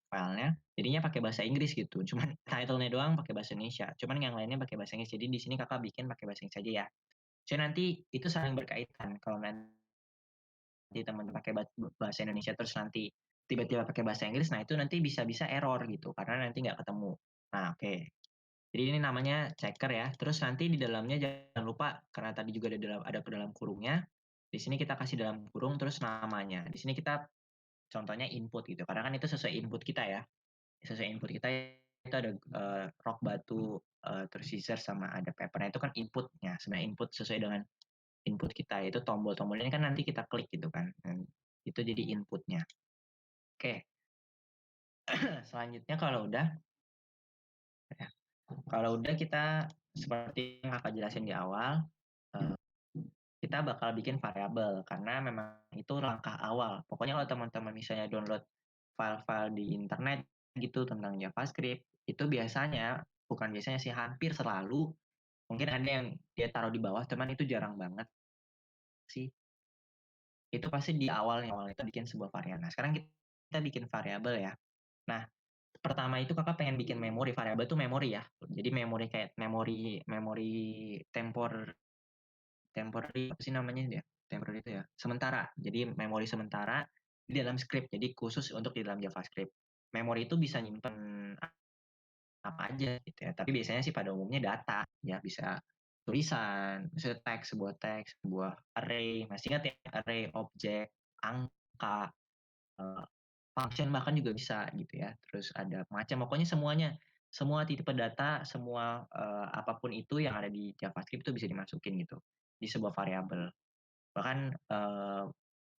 filenya, jadinya pakai bahasa Inggris gitu. Cuman title-nya doang pakai bahasa Indonesia, cuman yang lainnya pakai bahasa Inggris. Jadi di sini Kakak bikin pakai bahasa Inggris aja ya. So nanti itu saling berkaitan. Kalau nanti nanti teman pakai bahasa Indonesia terus nanti tiba-tiba pakai bahasa Inggris, nah itu nanti bisa-bisa error gitu karena nanti nggak ketemu. Nah, oke. Jadi ini namanya checker ya. Terus nanti di dalamnya jangan lupa karena tadi juga ada ke dalam kurungnya. Di sini kita kasih dalam kurung terus namanya. Di sini kita contohnya input gitu. Karena kan itu sesuai input kita ya. Sesuai input kita itu ada rock batu terus scissors sama ada paper. Nah, itu kan inputnya. Sebenarnya input sesuai dengan input kita itu tombol-tombolnya kan nanti kita klik gitu kan. Dan itu jadi inputnya. Oke. Selanjutnya kalau udah kita seperti yang Kakak jelasin di awal, kita bakal bikin variabel karena memang itu langkah awal. Pokoknya kalau teman-teman misalnya download file-file di internet gitu tentang JavaScript, itu bukan biasanya sih, hampir selalu, mungkin ada yang dia taruh di bawah, teman itu jarang banget sih. Itu pasti di awal kita bikin sebuah variabel. Nah, sekarang kita bikin variabel ya. Nah, pertama itu Kakak pengen bikin memori, variabel itu memori ya. Jadi memori kayak memori memori temporary apa sih namanya dia? Temporary itu ya, sementara. Jadi memori sementara di dalam script, jadi khusus untuk di dalam JavaScript. Memori itu bisa nyimpen apa aja gitu ya, tapi biasanya sih pada umumnya data, ya bisa tulisan, misalnya teks, sebuah array, masih ingat ya array, objek, angka, eee, function bahkan juga bisa gitu ya. Terus ada macam, pokoknya semuanya, semua tipe data, semua, apapun itu yang ada di JavaScript itu bisa dimasukin gitu, di sebuah variabel. Bahkan,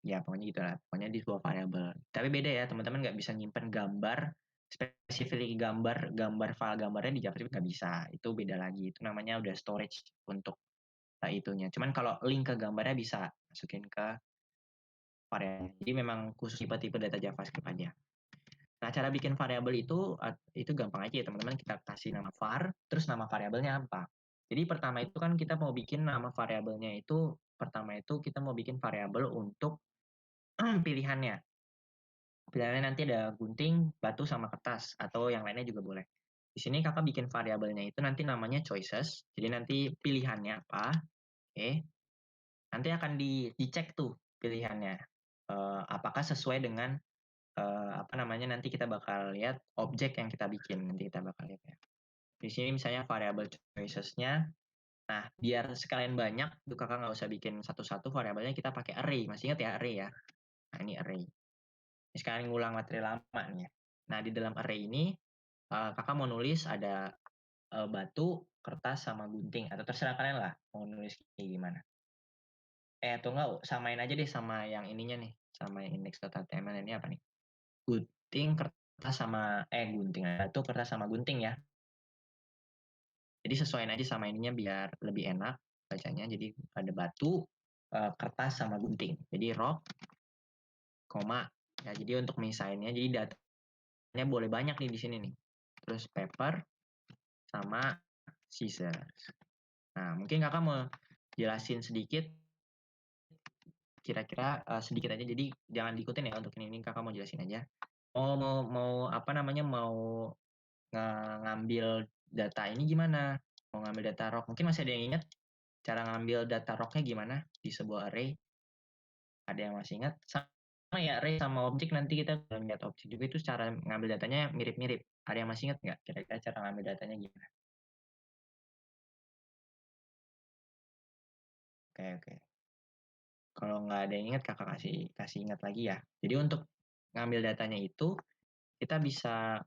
ya pokoknya gitulah, pokoknya di sebuah variabel. Tapi beda ya, teman-teman nggak bisa nyimpen gambar, spesifik gambar gambar file gambarnya di JavaScript nggak bisa, itu beda lagi, itu namanya udah storage untuk, itunya. Cuman kalau link ke gambarnya bisa masukin ke variabel. Jadi memang khusus tipe-tipe data JavaScript aja. Nah, cara bikin variabel itu gampang aja ya teman-teman, kita kasih nama var, terus nama variabelnya apa. Jadi pertama itu kan kita mau bikin nama variabelnya itu, pertama itu kita mau bikin variabel untuk pilihannya. Pilihannya nanti ada gunting, batu, sama kertas, atau yang lainnya juga boleh. Di sini kakak bikin variabelnya itu nanti namanya choices, jadi nanti pilihannya apa, oke. Nanti akan dicek tuh pilihannya, apakah sesuai dengan apa namanya, nanti kita bakal lihat objek yang kita bikin, nanti kita bakal lihat ya. Di sini misalnya variabel choices-nya, nah biar sekalian banyak, tuh kakak nggak usah bikin satu-satu variabelnya, kita pakai array, masih ingat ya array ya? Nah ini array. Ini sekarang ngulang materi lama nih ya. Nah di dalam array ini, kakak mau nulis ada batu, kertas, sama gunting, atau terserah kalian lah mau nulis kayak gimana. Atau enggak samain aja deh sama yang ininya nih, sama yang index.html ini apa nih? Gunting, kertas sama gunting, batu, kertas sama gunting ya. Jadi sesuaiin aja sama ininya biar lebih enak bacanya. Jadi ada batu, kertas sama gunting. Jadi rock, koma. Ya, jadi untuk misainnya, jadi datanya boleh banyak nih di sini nih. Terus paper sama scissors. Nah, mungkin kakak mau jelasin sedikit, kira-kira sedikit aja. Jadi jangan diikutin ya untuk ini kakak mau jelasin aja. Mau apa namanya, mau ngambil data ini gimana? Mau ngambil data rock, mungkin masih ada yang ingat cara ngambil data rocknya gimana di sebuah array? Ada yang masih ingat? Sama ya, array sama objek nanti kita lihat objek juga itu cara ngambil datanya mirip-mirip. Ada yang masih ingat nggak? Kira-kira cara ngambil datanya gimana? Oke, oke. Kalau nggak ada yang ingat, kakak kasih kasih ingat lagi ya. Jadi untuk ngambil datanya itu kita bisa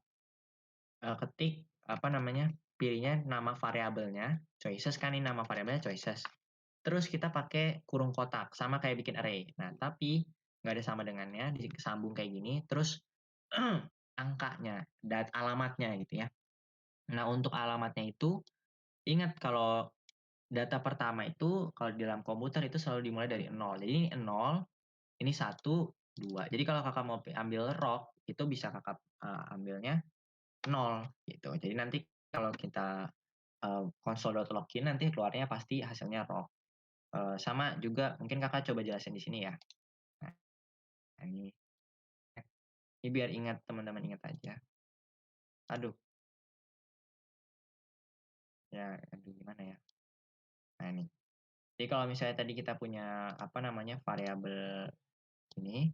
ketik apa namanya, pilihnya nama variabelnya choices, kan ini nama variabelnya choices. Terus kita pakai kurung kotak sama kayak bikin array. Nah, tapi nggak ada sama dengannya, disambung kayak gini, terus angkanya dan alamatnya gitu ya. Nah, untuk alamatnya itu ingat kalau data pertama itu kalau di dalam komputer itu selalu dimulai dari 0. Jadi ini 0, ini 1, 2. Jadi kalau kakak mau ambil rock itu bisa kakak ambilnya 0 gitu. Jadi nanti kalau kita console.login nanti keluarnya pasti hasilnya rock. Sama juga mungkin kakak coba jelasin di sini ya. Nah, ini biar ingat, teman-teman ingat aja. Aduh, ya, aduh gimana ya. Nah ini. Jadi kalau misalnya tadi kita punya apa namanya variabel Ini.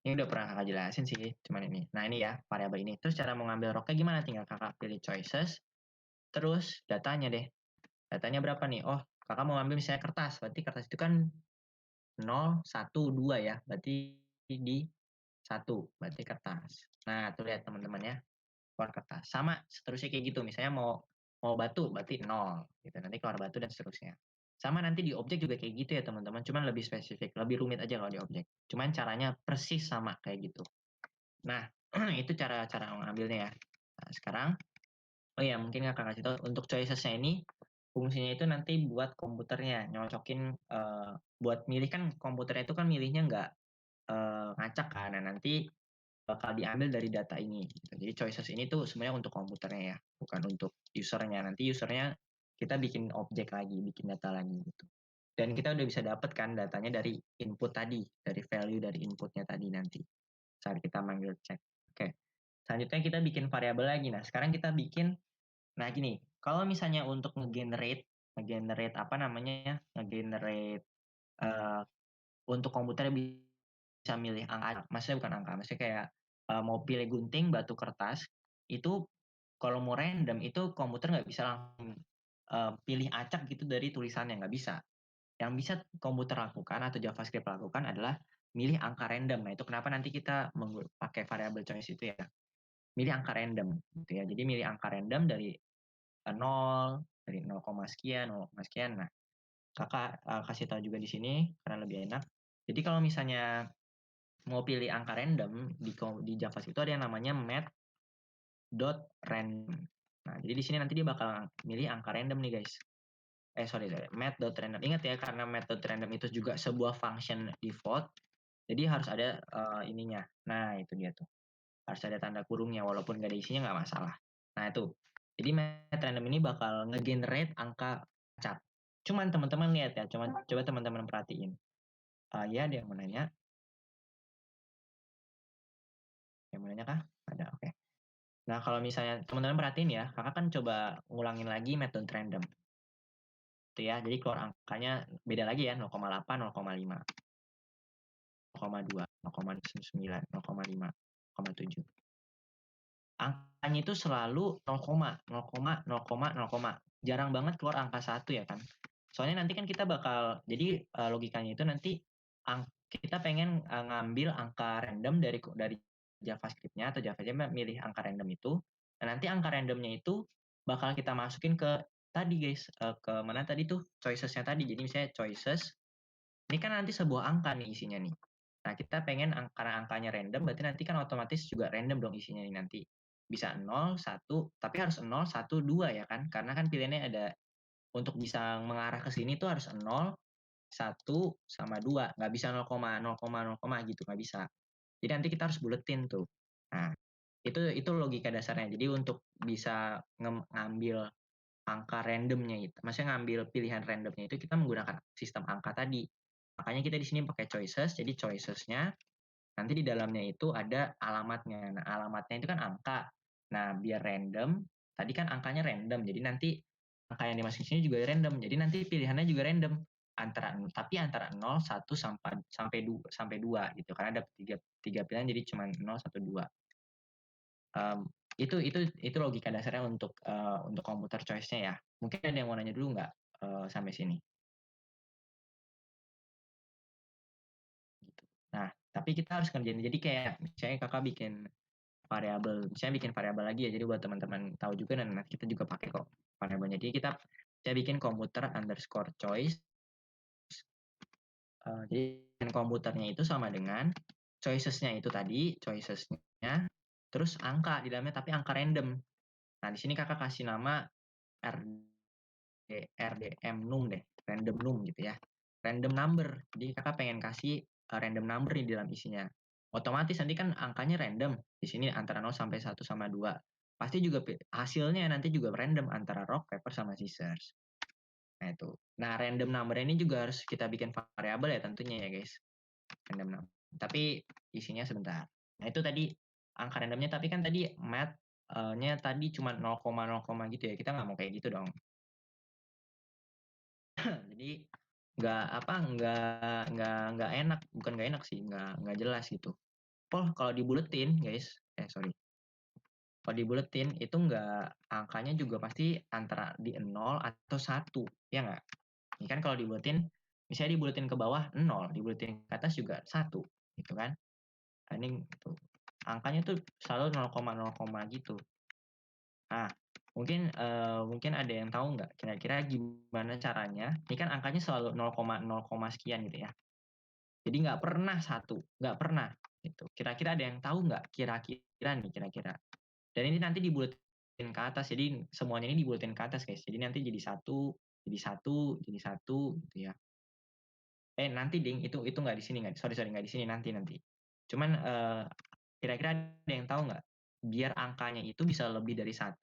Ini udah pernah Kakak jelasin sih, cuman ini. Nah, ini ya, variabel ini. Terus cara mau ngambil roknya gimana? Tinggal Kakak pilih choices, terus datanya deh. Datanya berapa nih? Oh, Kakak mau ngambil misalnya kertas. Berarti kertas itu kan 0, 1, 2 ya. Berarti di 1, berarti kertas. Nah, tuh lihat teman-teman ya, keluar kertas. Sama seterusnya kayak gitu. Misalnya mau batu, berarti 0. Gitu. Nanti keluar batu dan seterusnya. Sama nanti di objek juga kayak gitu ya teman-teman. Cuman lebih spesifik, lebih rumit aja kalau di objek. Cuman caranya persis sama kayak gitu. Nah, itu cara mengambilnya ya. Nah, sekarang, oh ya mungkin Kakak kasih tahu untuk choices-nya ini fungsinya itu nanti buat komputernya nyocokin buat milih kan komputernya itu kan milihnya nggak ngacak kan. Nah, nanti bakal diambil dari data ini. Gitu. Jadi choices ini tuh sebenarnya untuk komputernya ya, bukan untuk usernya. Nanti usernya kita bikin objek lagi, bikin data lagi gitu. Dan kita udah bisa dapat kan datanya dari input tadi, dari value dari inputnya tadi nanti saat kita manggil cek. Oke. Selanjutnya kita bikin variabel lagi. Nah, sekarang kita bikin, nah gini, kalau misalnya untuk ngegenerate apa namanya, ngegenerate uh, untuk komputer bisa milih angka, maksudnya bukan angka, maksudnya kayak mau pilih gunting, batu, kertas, itu kalau mau random itu komputer nggak bisa langsung pilih acak gitu dari tulisannya, nggak bisa. Yang bisa komputer lakukan atau JavaScript lakukan adalah milih angka random. Nah, itu kenapa nanti kita pakai variabel choice itu ya. Milih angka random gitu ya. Jadi milih angka random dari 0, dari 0, sekian, 0, sekian. Nah, Kakak kasih tahu juga di sini karena lebih enak. Jadi kalau misalnya mau pilih angka random di JavaScript itu ada yang namanya math.random. Nah, jadi di sini nanti dia bakal milih angka random nih, guys. Sorry, math.random. Ingat ya, karena math.random itu juga sebuah function default, jadi harus ada ininya. Nah, itu dia tuh. Harus ada tanda kurungnya, walaupun nggak ada isinya nggak masalah. Nah, itu. Jadi math.random ini bakal nge-generate angka acak. Cuman teman-teman lihat ya, coba teman-teman perhatiin. Ya, ada yang mau nanya? Yang mau nanya kah? Ada, oke. Nah, kalau misalnya teman-teman perhatiin ya, kakak kan coba ngulangin lagi math.random. Itu ya, jadi keluar angkanya beda lagi ya, 0,8, 0,5. 0,2, 0,9, 0,5, 0,7. Angkanya itu selalu 0, 0, 0, 0. Jarang banget keluar angka 1 ya kan. Soalnya nanti kan kita bakal, jadi logikanya itu nanti kita pengen ngambil angka random dari JavaScript-nya atau JavaScript milih angka random itu. Dan nanti angka randomnya itu bakal kita masukin ke tadi guys, ke mana tadi tuh choices-nya tadi. Jadi misalnya choices, ini kan nanti sebuah angka nih isinya nih. Nah, kita pengen karena angkanya random, berarti nanti kan otomatis juga random dong isinya nih nanti. Bisa 0, 1, tapi harus 0, 1, 2 ya kan? Karena kan pilihannya ada, untuk bisa mengarah ke sini tuh harus 0, 1, sama 2. Nggak bisa 0, 0, 0, gitu, nggak bisa. Jadi nanti kita harus buletin tuh. Nah, itu logika dasarnya. Jadi untuk bisa ngambil angka randomnya itu, maksudnya ngambil pilihan randomnya itu kita menggunakan sistem angka tadi. Makanya kita di sini pakai choices. Jadi choicesnya nanti di dalamnya itu ada alamatnya. Nah, alamatnya itu kan angka. Nah, biar random, tadi kan angkanya random. Jadi nanti angka yang dimasukin sini juga random. Jadi nanti pilihannya juga random antara 0, 1 sampai 2 gitu. Karena ada tiga pilihan jadi cuma 0, 1, 2. Itu logika dasarnya untuk komputer choice-nya ya. Mungkin ada yang mau nanya dulu nggak sampai sini? Gitu. Nah, tapi kita harus kerjain. Jadi kayak misalnya kakak bikin variabel, misalnya bikin variabel lagi ya. Jadi buat teman-teman tahu juga dan nanti kita juga pakai kok variabelnya. Jadi saya bikin komputer underscore choice. Jadi komputernya itu sama dengan choicesnya itu tadi, choicesnya, terus angka di dalamnya tapi angka random. Nah, di sini kakak kasih nama RDM num deh, random num gitu ya. Random number. Jadi kakak pengen kasih random number di dalam isinya. Otomatis nanti kan angkanya random. Di sini antara 0 sampai 1 sama 2. Pasti juga hasilnya nanti juga random antara rock, paper, sama scissors. Nah itu. Nah random number ini juga harus kita bikin variabel ya tentunya ya guys. Random number. Tapi isinya sebentar. Nah itu tadi angka randomnya, tapi kan tadi math-nya tadi cuma 0, 0, gitu ya. Kita nggak mau kayak gitu dong. Jadi nggak enak, bukan nggak enak sih, nggak jelas gitu. Kalau dibuletin guys, sorry, kalau dibuletin itu angkanya juga pasti antara di 0 atau 1, ya nggak? Ini kan kalau dibuletin, misalnya dibuletin ke bawah 0, dibuletin ke atas juga 1, gitu kan. Nah, ini tuh, angkanya tuh selalu 0, gitu. Nah, mungkin ada yang tahu nggak kira-kira gimana caranya, ini kan angkanya selalu 0, sekian gitu ya. Jadi nggak pernah 1, nggak pernah, gitu. Kira-kira ada yang tahu nggak kira-kira? Dan ini nanti dibuletin ke atas, jadi semuanya ini dibuletin ke atas guys. Jadi nanti jadi 1, jadi 1, jadi 1 gitu ya. Nanti ding, itu nggak di sini, sorry, nggak di sini, nanti. Cuman, kira-kira ada yang tahu nggak, biar angkanya itu bisa lebih dari 1,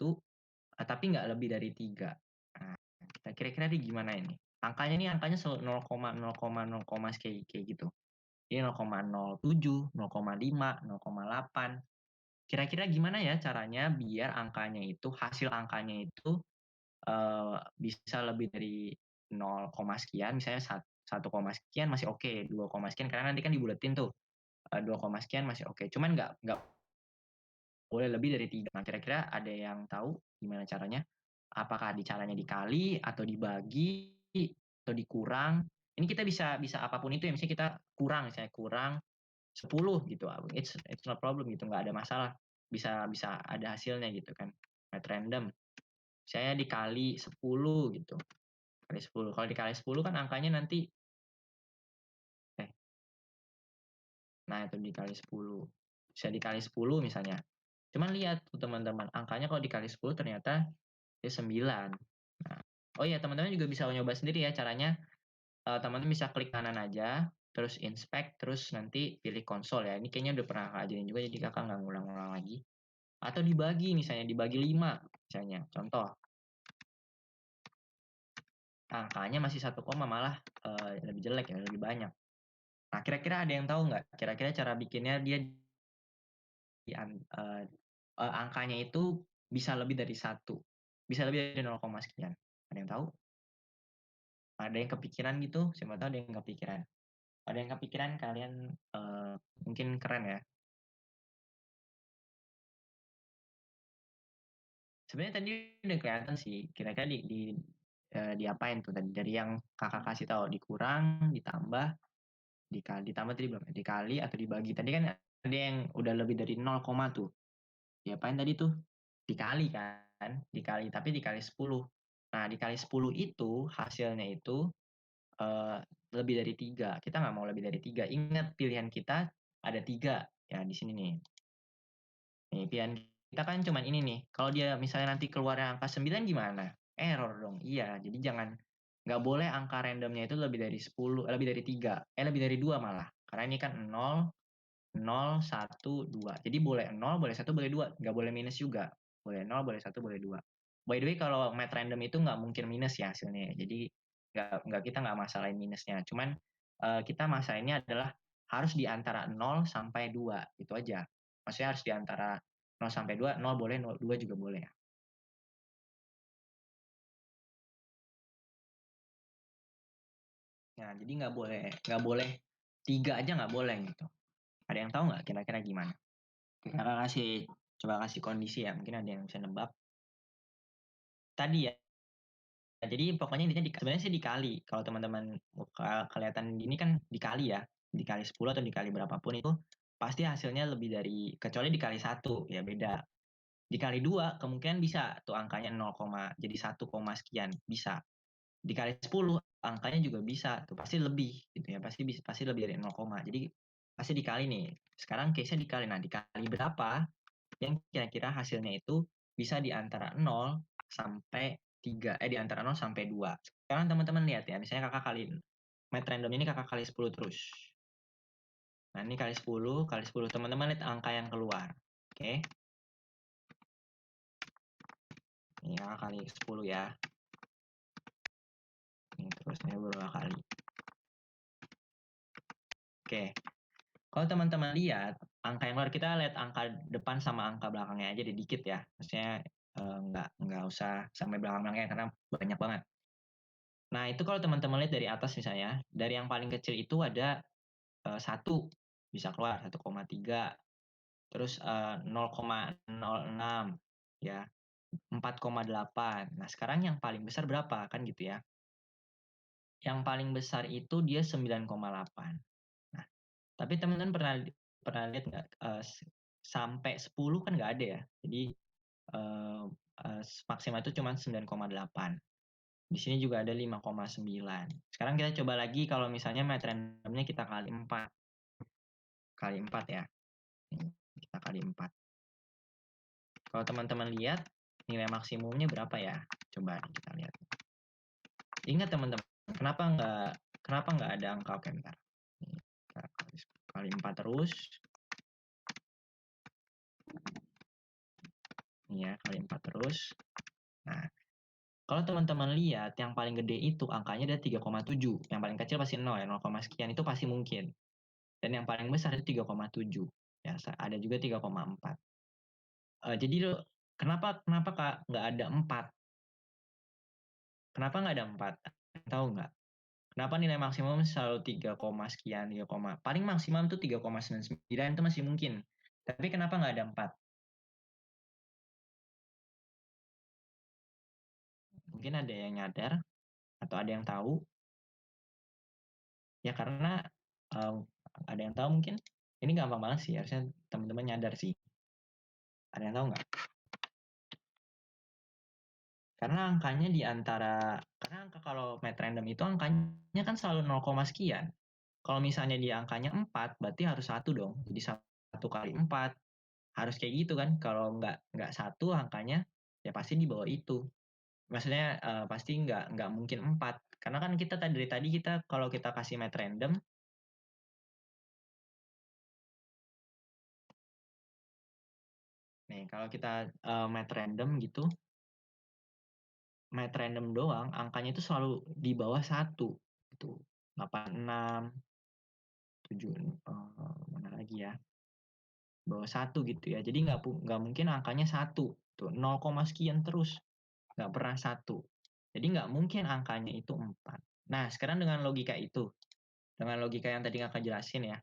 tapi nggak lebih dari 3. Nah, kira-kira nih gimana ini? Angkanya selalu 0, kayak gitu. Ini 0,07, 0,5, 0,8. Kira-kira gimana ya caranya biar hasil angkanya itu bisa lebih dari 0, sekian, misalnya 1, sekian masih oke, 2, sekian karena nanti kan dibuletin tuh, 2, sekian masih oke. Cuman nggak boleh lebih dari 3. Nah, kira-kira ada yang tahu gimana caranya? Apakah caranya dikali atau dibagi atau dikurang? Ini kita bisa apapun itu ya, misalnya kita misalnya kurang 10 gitu, it's no problem gitu, nggak ada masalah. Bisa ada hasilnya gitu kan, at random. Saya dikali 10 gitu, kali 10. Kalau dikali 10 kan angkanya nanti eh, nah itu dikali 10. Bisa dikali 10 misalnya. Cuman lihat tuh teman-teman, angkanya kalau dikali 10 ternyata dia 9. Nah, oh iya teman-teman juga bisa nyoba sendiri ya caranya, teman-teman bisa klik kanan aja, terus inspect, terus nanti pilih konsol ya. Ini kayaknya udah pernah Kakak ajarin juga, jadi Kakak nggak ngulang-ngulang lagi. Atau dibagi misalnya, dibagi 5 misalnya, contoh. Angkanya masih 1 malah lebih jelek ya, lebih banyak. Nah, kira-kira ada yang tahu nggak? Kira-kira cara bikinnya dia angkanya itu bisa lebih dari 1, bisa lebih dari 0, sekian. Ada yang tahu? Ada yang kepikiran gitu? Siapa tahu ada yang kepikiran. Ada yang kepikiran kalian mungkin keren ya. Sebenarnya tadi udah kelihatan sih, kira-kira diapain tuh tadi, dari yang Kakak kasih tahu, dikurang, ditambah, ditambah tadi belum ya? Dikali atau dibagi. Tadi kan ada yang udah lebih dari 0, tuh. Diapain tadi tuh? Dikali kan, tapi dikali 10. Nah, dikali 10 itu hasilnya itu lebih dari 3. Kita nggak mau lebih dari 3. Ingat pilihan kita ada 3 ya di sini nih. Nih, pilihan kita kan cuman ini nih. Kalau dia misalnya nanti keluarnya angka 9 gimana? Error dong. Iya, jadi nggak boleh angka randomnya itu lebih dari 10, lebih dari 3. Lebih dari 2 malah. Karena ini kan 0, 0, 1, 2. Jadi boleh 0, boleh 1, boleh 2. Nggak boleh minus juga. Boleh 0, boleh 1, boleh 2. By the way, kalau math random itu nggak mungkin minus ya hasilnya. Jadi kita nggak masalahin minusnya. Cuman kita masalahinnya adalah harus di antara 0 sampai 2. Itu aja. Maksudnya harus di antara 0 sampai 2, 0 boleh, 2 juga boleh ya. Nah, jadi nggak boleh 3 aja nggak boleh gitu. Ada yang tahu nggak kira-kira gimana? Kakak coba kasih kondisi ya, mungkin ada yang bisa nebak. Tadi ya, jadi pokoknya intinya sebenarnya sih dikali. Kalau teman-teman kelihatan gini kan dikali ya, dikali 10 atau dikali berapapun itu pasti hasilnya lebih dari, kecuali dikali 1 ya beda. Dikali 2 kemungkinan bisa tuh angkanya 0, jadi 1, sekian bisa. Dikali 10 angkanya juga bisa tuh pasti lebih gitu ya, pasti lebih dari 0, jadi pasti dikali nih. Sekarang case-nya dikali. Nah, dikali berapa yang kira-kira hasilnya itu bisa di antara 0 sampai 3, di antara 0 sampai 2. Sekarang teman-teman lihat ya, misalnya Kakak kali math random ini Kakak kali 10 terus. Nah, ini kali 10, teman-teman lihat angka yang keluar. Oke. Ini Kakak kali 10 ya. Ini terusnya berapa kali. Oke. Kalau teman-teman lihat, angka yang keluar, kita lihat angka depan sama angka belakangnya aja dikit ya. Maksudnya nggak usah sampai belakang-belakangnya karena banyak banget. Nah, itu kalau teman-teman lihat dari atas misalnya, dari yang paling kecil itu ada 1 bisa keluar 1,3, terus 0,06 ya, 4,8. Nah, sekarang yang paling besar berapa? Kan gitu ya. Yang paling besar itu dia 9,8. Nah, tapi teman-teman pernah lihat nggak, sampai 10 kan nggak ada ya. Jadi, eee eee, maksimal itu cuma 9,8. Di sini juga ada 5,9. Sekarang kita coba lagi kalau misalnya match randomnya kita kali 4. Kali 4 ya. Ini kita kali 4. Kalau teman-teman lihat nilai maksimumnya berapa ya? Coba kita lihat. Ingat teman-teman, kenapa nggak ada angka? Oke, bentar. Ini kita kali 4 terus. Ini ya, kali 4 terus. Nah, kalau teman-teman lihat yang paling gede itu angkanya ada 3,7. Yang paling kecil pasti 0 ya, 0, sekian itu pasti mungkin. Dan yang paling besar itu 3,7. Ya, ada juga 3,4. Jadi kenapa kenapa Kak nggak ada 4? Kenapa nggak ada 4? Tahu nggak? Kenapa nilai maksimum selalu 3, sekian, 3, paling maksimum tuh 3,99 itu masih mungkin. Tapi kenapa nggak ada 4? Mungkin ada yang nyadar atau ada yang tahu? Ya karena, ada yang tahu mungkin? Ini gampang banget sih, harusnya teman-teman nyadar sih. Ada yang tahu nggak? Karena angka kalau match random itu angkanya kan selalu 0, sekian. Kalau misalnya dia angkanya 4, berarti harus 1 dong. Jadi 1 kali 4, harus kayak gitu kan. Kalau nggak 1 angkanya, ya pasti di bawah itu. Maksudnya, pasti nggak mungkin 4. Karena kan kita dari tadi kita kalau kita kasih match random, nih kalau kita, match random gitu, match random doang angkanya itu selalu di bawah 1 gitu. 86, 7, mana lagi ya, bawah 1 gitu ya. Jadi nggak mungkin angkanya 1 tuh, 0, sekian terus, nggak pernah 1. Jadi nggak mungkin angkanya itu 4. Nah, sekarang dengan logika itu, dengan logika yang tadi Kakak jelasin ya,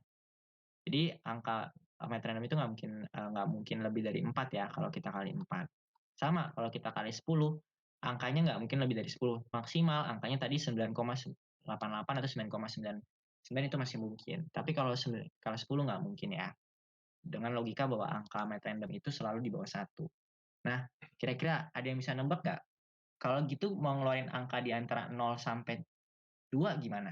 jadi angka metronom itu nggak mungkin lebih dari 4 ya kalau kita kali 4. Sama kalau kita kali 10, angkanya nggak mungkin lebih dari 10. Maksimal angkanya tadi 9,88 atau 9,99 itu masih mungkin. Tapi kalau 10 nggak mungkin ya. Dengan logika bahwa angka metrendom itu selalu di bawah 1. Nah, kira-kira ada yang bisa nebak nggak? Kalau gitu mau ngeluarin angka di antara 0 sampai 2 gimana?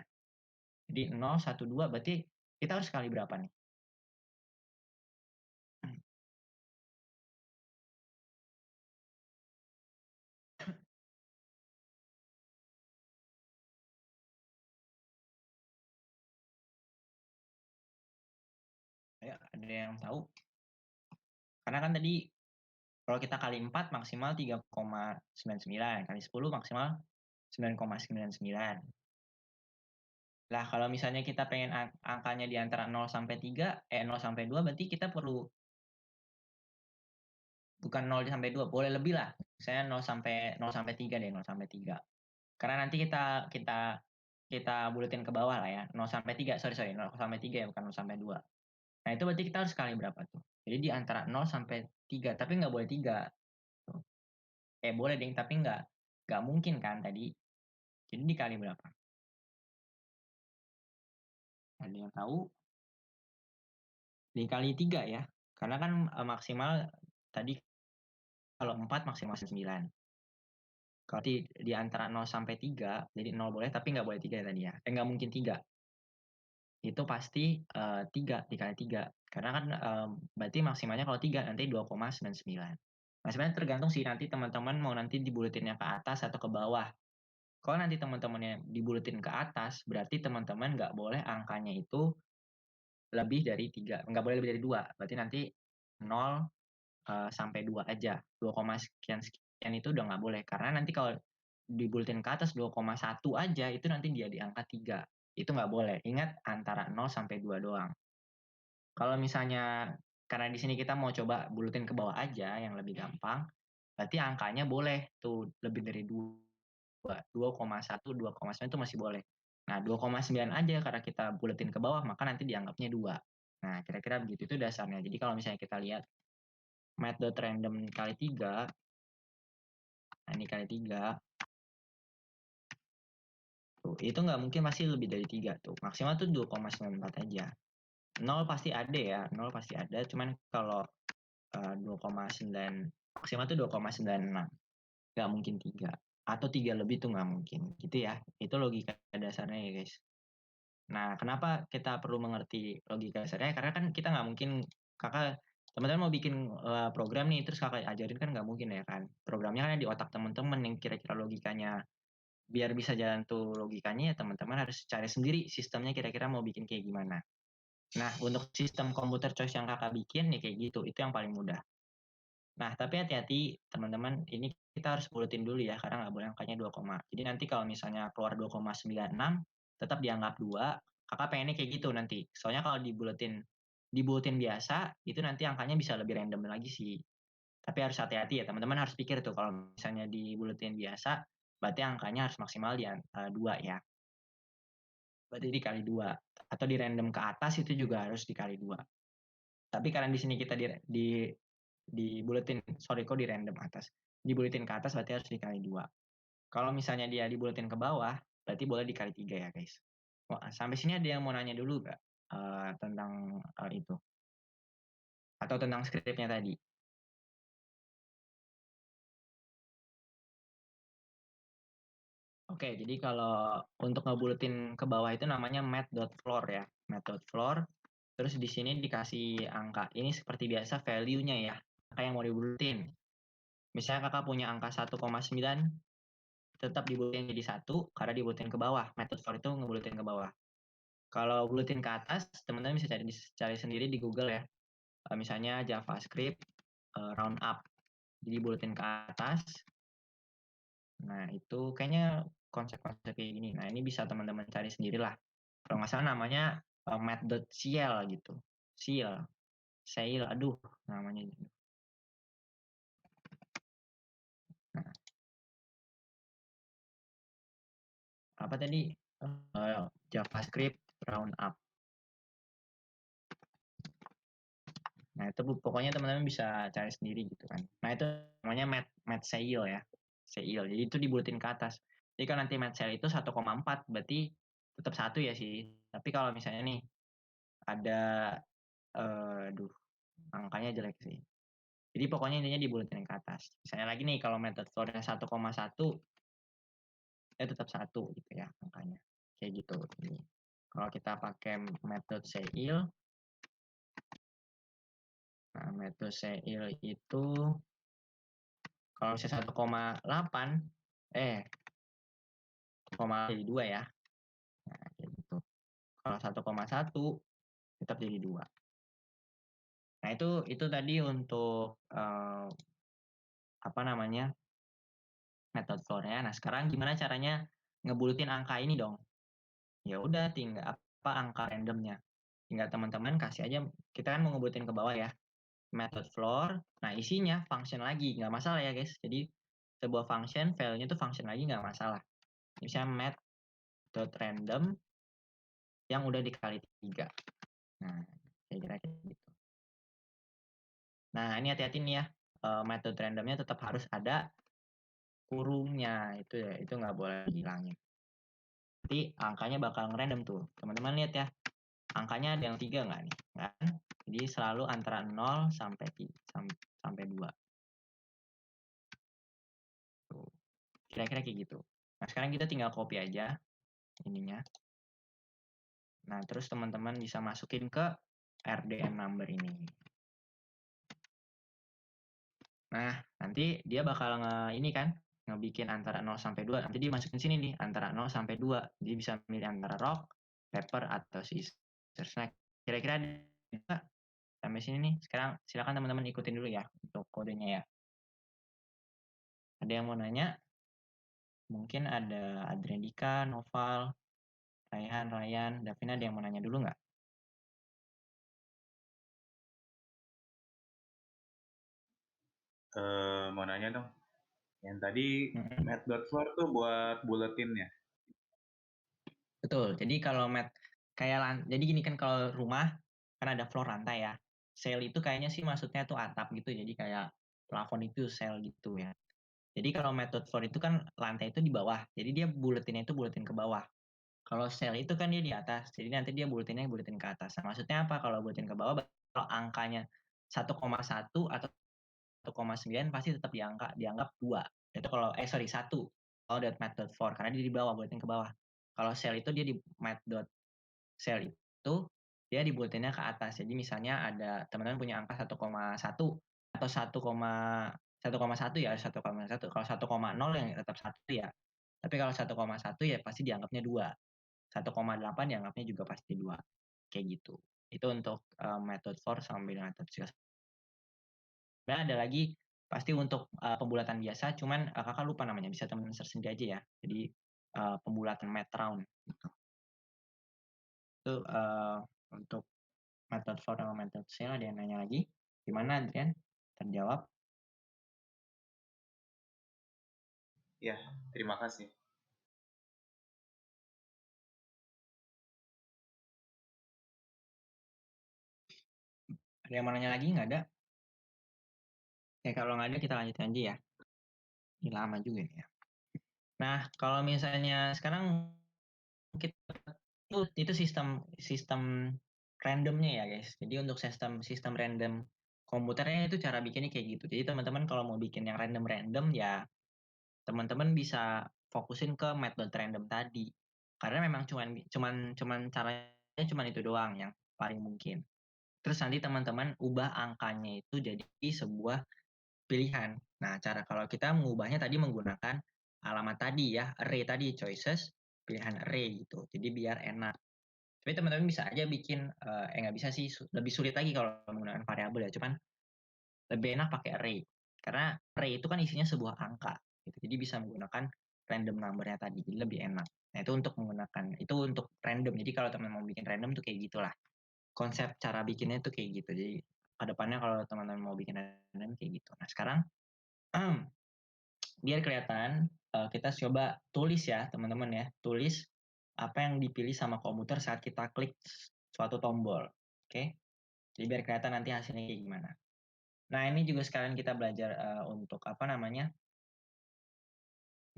Jadi 0, 1, 2 berarti kita harus kali berapa nih? Ayo, ada yang tahu? Karena kan tadi kalau kita kali 4 maksimal 3,99, kali 10 maksimal 9,99. Lah kalau misalnya kita pengen angkanya di antara 0 sampai 3, 0 sampai 2 berarti kita perlu bukan 0 sampai 2, boleh lebih lah. Misalnya 0 sampai 3 deh, 0 sampai 3. Karena nanti kita buletin ke bawah lah ya, 0 sampai 3, sorry, 0 sampai 3 ya, bukan 0 sampai 2. Nah, itu berarti kita harus kali berapa tuh? Jadi di antara 0 sampai 3, tapi nggak boleh 3. Tuh. Boleh deh, tapi nggak mungkin kan tadi. Jadi dikali berapa? Ada yang tahu? Dikali 3 ya. Karena kan maksimal tadi kalau 4 maksimal 9. Kalau di antara 0 sampai 3, jadi 0 boleh tapi nggak boleh 3 ya tadi ya. Nggak mungkin 3. Itu pasti 3 dikali 3. Karena kan berarti maksimalnya kalau 3 nanti 2,99. Nah, sebenarnya tergantung sih nanti teman-teman mau nanti dibuletinnya ke atas atau ke bawah. Kalau nanti teman-temannya dibuletin ke atas, berarti teman-teman nggak boleh angkanya itu lebih dari 3, nggak boleh lebih dari 2. Berarti nanti 0, sampai 2 aja. 2, sekian itu udah nggak boleh. Karena nanti kalau dibuletin ke atas 2,1 aja, itu nanti dia di angka 3. Itu nggak boleh. Ingat antara 0 sampai 2 doang. Kalau misalnya karena di sini kita mau coba buletin ke bawah aja yang lebih gampang, berarti angkanya boleh tuh lebih dari 2. 2,1, 2,9 itu masih boleh. Nah, 2,9 aja karena kita buletin ke bawah, maka nanti dianggapnya 2. Nah, kira-kira begitu, itu dasarnya. Jadi kalau misalnya kita lihat mat.random kali 3, nah ini kali 3, tuh, itu nggak mungkin pasti lebih dari 3 tuh. Maksimal tuh 2,94 aja. 0 pasti ada ya, 0 pasti ada, cuman kalau 2,9, maksimal tuh 2,96. Nggak mungkin 3. Atau 3 lebih tuh nggak mungkin. Gitu ya. Itu logika dasarnya ya guys. Nah, kenapa kita perlu mengerti logika dasarnya? Karena kan kita nggak mungkin, teman-teman mau bikin program nih, terus kakak ajarin kan nggak mungkin ya kan. Programnya kan di otak teman-teman yang kira-kira logikanya, biar bisa jalan tuh logikanya ya teman-teman harus cari sendiri sistemnya kira-kira mau bikin kayak gimana. Nah, untuk sistem komputer choice yang kakak bikin ya kayak gitu, itu yang paling mudah. Nah, tapi hati-hati teman-teman, ini kita harus buletin dulu ya, karena nggak boleh angkanya 2, jadi nanti kalau misalnya keluar 2,96, tetap dianggap 2, kakak pengennya kayak gitu nanti. Soalnya kalau dibuletin biasa, itu nanti angkanya bisa lebih random lagi sih. Tapi harus hati-hati ya, teman-teman harus pikir tuh kalau misalnya dibuletin biasa, berarti angkanya harus maksimal di 2 ya. Berarti dikali 2. Atau di random ke atas itu juga harus dikali 2. Tapi karena di sini kita dibuletin, sorry kok di random atas. Dibuletin ke atas berarti harus dikali 2. Kalau misalnya dia dibuletin ke bawah, berarti boleh dikali 3 ya guys. Sampai sini ada yang mau nanya dulu nggak tentang itu? Atau tentang skripnya tadi? Oke, jadi kalau untuk ngebuletin ke bawah itu namanya mat.floor ya. Mat.floor. Terus di sini dikasih angka. Ini seperti biasa value-nya ya. Angka yang mau dibuletin. Misalnya kakak punya angka 1,9, tetap dibuletin jadi 1 karena dibuletin ke bawah. Method for itu ngebuletin ke bawah. Kalau buletin ke atas, teman-teman bisa cari sendiri di Google ya. Misalnya JavaScript round up. Jadi buletin ke atas. Nah, itu kayaknya konsep-konsep kayak gini. Nah, ini bisa teman-teman cari sendirilah. Kalau nggak salah namanya math.ciel gitu. Ciel. Sail, aduh namanya. Nah, apa tadi? JavaScript round up. Nah, itu pokoknya teman-teman bisa cari sendiri gitu kan. Nah, itu namanya mat sale ya. Sale. Jadi itu dibuletin ke atas. Jadi kalau nanti mat sale itu 1,4 berarti tetap 1 ya sih. Tapi kalau misalnya nih ada aduh, angkanya jelek sih. Jadi pokoknya intinya dibuletin ke atas. Misalnya lagi nih kalau method floor-nya 1,1 ya tetap 1 gitu ya angkanya. Kayak gitu. Ini. Kalau kita pakai method sale, nah method sale itu kalau misalnya 1,8 jadi 2 ya. Nah, kayak gitu. Kalau 1,1 tetap jadi 2. Nah, itu tadi untuk apa namanya? Method floor-nya. Nah, sekarang gimana caranya ngebulutin angka ini dong? Ya udah tinggal apa angka randomnya. Tinggal teman-teman kasih aja, kita kan mau ngebulutin ke bawah ya. Method floor. Nah, isinya function lagi, nggak masalah ya, guys. Jadi sebuah function, value-nya tuh function lagi nggak masalah. Misalnya math.random yang udah dikali 3. Nah, kira-kira gitu. Nah, ini hati-hati nih ya, metode randomnya tetap harus ada kurungnya, itu ya, itu nggak boleh dihilangin. Nanti angkanya bakal ngerandom tuh. Teman-teman lihat ya, angkanya ada yang 3 nggak nih? Nggak kan? Jadi selalu antara 0 sampai 2. Tuh. Kira-kira kayak gitu. Nah, sekarang kita tinggal copy aja ininya. Nah, terus teman-teman bisa masukin ke RDM number ini. Nah, nanti dia bakal ini kan, ngebikin antara 0 sampai 2. Nanti dia masukin sini nih, antara 0 sampai 2. Jadi bisa milih antara rock, paper, atau scissors. Nah, kira-kira sampai sini nih. Sekarang silakan teman-teman ikutin dulu ya untuk kodenya ya. Ada yang mau nanya? Mungkin ada Adrendika, Noval, Ryan, Davina, ada yang mau nanya dulu nggak?
Mau nanya dong. Yang tadi mat.floor tuh buat buletinnya.
Betul. Jadi kalau jadi gini kan kalau rumah kan ada floor lantai ya. Cell itu kayaknya sih maksudnya tuh atap gitu. Jadi kayak plafon itu cell gitu ya. Jadi kalau method floor itu kan lantai itu di bawah. Jadi dia buletinnya itu buletin ke bawah. Kalau cell itu kan dia di atas. Jadi nanti dia buletinnya buletin ke atas. Nah, maksudnya apa kalau buletin ke bawah? Kalau angkanya 1,1 atau 1,9 pasti tetap dianggap 2. Itu kalau sorry 1. Kalau .mat.4 karena dia di bawah buletin ke bawah. Kalau cell itu dia di mat.cell itu dia dibuletinnya ke atas. Jadi misalnya ada teman-teman punya angka 1,1 atau 1,1 ya 1,1. Kalau 1,0 yang tetap 1 ya. Tapi kalau 1,1 ya pasti dianggapnya 2. 1,8 dianggapnya juga pasti 2. Kayak gitu. Itu untuk method for sama method skill. Sebenarnya ada lagi pasti untuk pembulatan biasa, cuman kakak lupa namanya, bisa teman-teman search sendiri aja ya. Jadi pembulatan mat round. Gitu. Itu untuk method for sama method skill. Ada yang nanya lagi? Gimana Adrian? Terjawab?
Ya, terima kasih.
Ada yang mau nanya lagi? Nggak ada? Ya kalau nggak ada kita lanjutin aja ya. Ini lama juga nih ya. Nah, kalau misalnya sekarang kita itu sistem randomnya ya guys. Jadi untuk sistem random komputernya itu cara bikinnya kayak gitu. Jadi teman-teman kalau mau bikin yang random ya teman-teman bisa fokusin ke method random tadi. Karena memang cuman caranya cuman itu doang yang paling mungkin. Terus nanti teman-teman ubah angkanya itu jadi sebuah pilihan. Nah, cara kalau kita mengubahnya tadi menggunakan alamat tadi ya, array tadi, choices, pilihan array gitu. Jadi biar enak. Tapi teman-teman bisa aja bikin, nggak bisa sih, lebih sulit lagi kalau menggunakan variabel ya, cuman lebih enak pakai array. Karena array itu kan isinya sebuah angka, gitu. Jadi bisa menggunakan random number-nya tadi, jadi lebih enak. Nah, itu untuk random. Jadi kalau teman mau bikin random tuh kayak gitulah. Konsep cara bikinnya tuh kayak gitu. Jadi kedepannya kalau teman-teman mau bikin random kayak gitu. Nah, sekarang biar kelihatan, kita coba tulis ya teman-teman ya, tulis apa yang dipilih sama komputer saat kita klik suatu tombol. Oke, jadi biar kelihatan nanti hasilnya kayak gimana. Nah ini juga sekalian kita belajar untuk apa namanya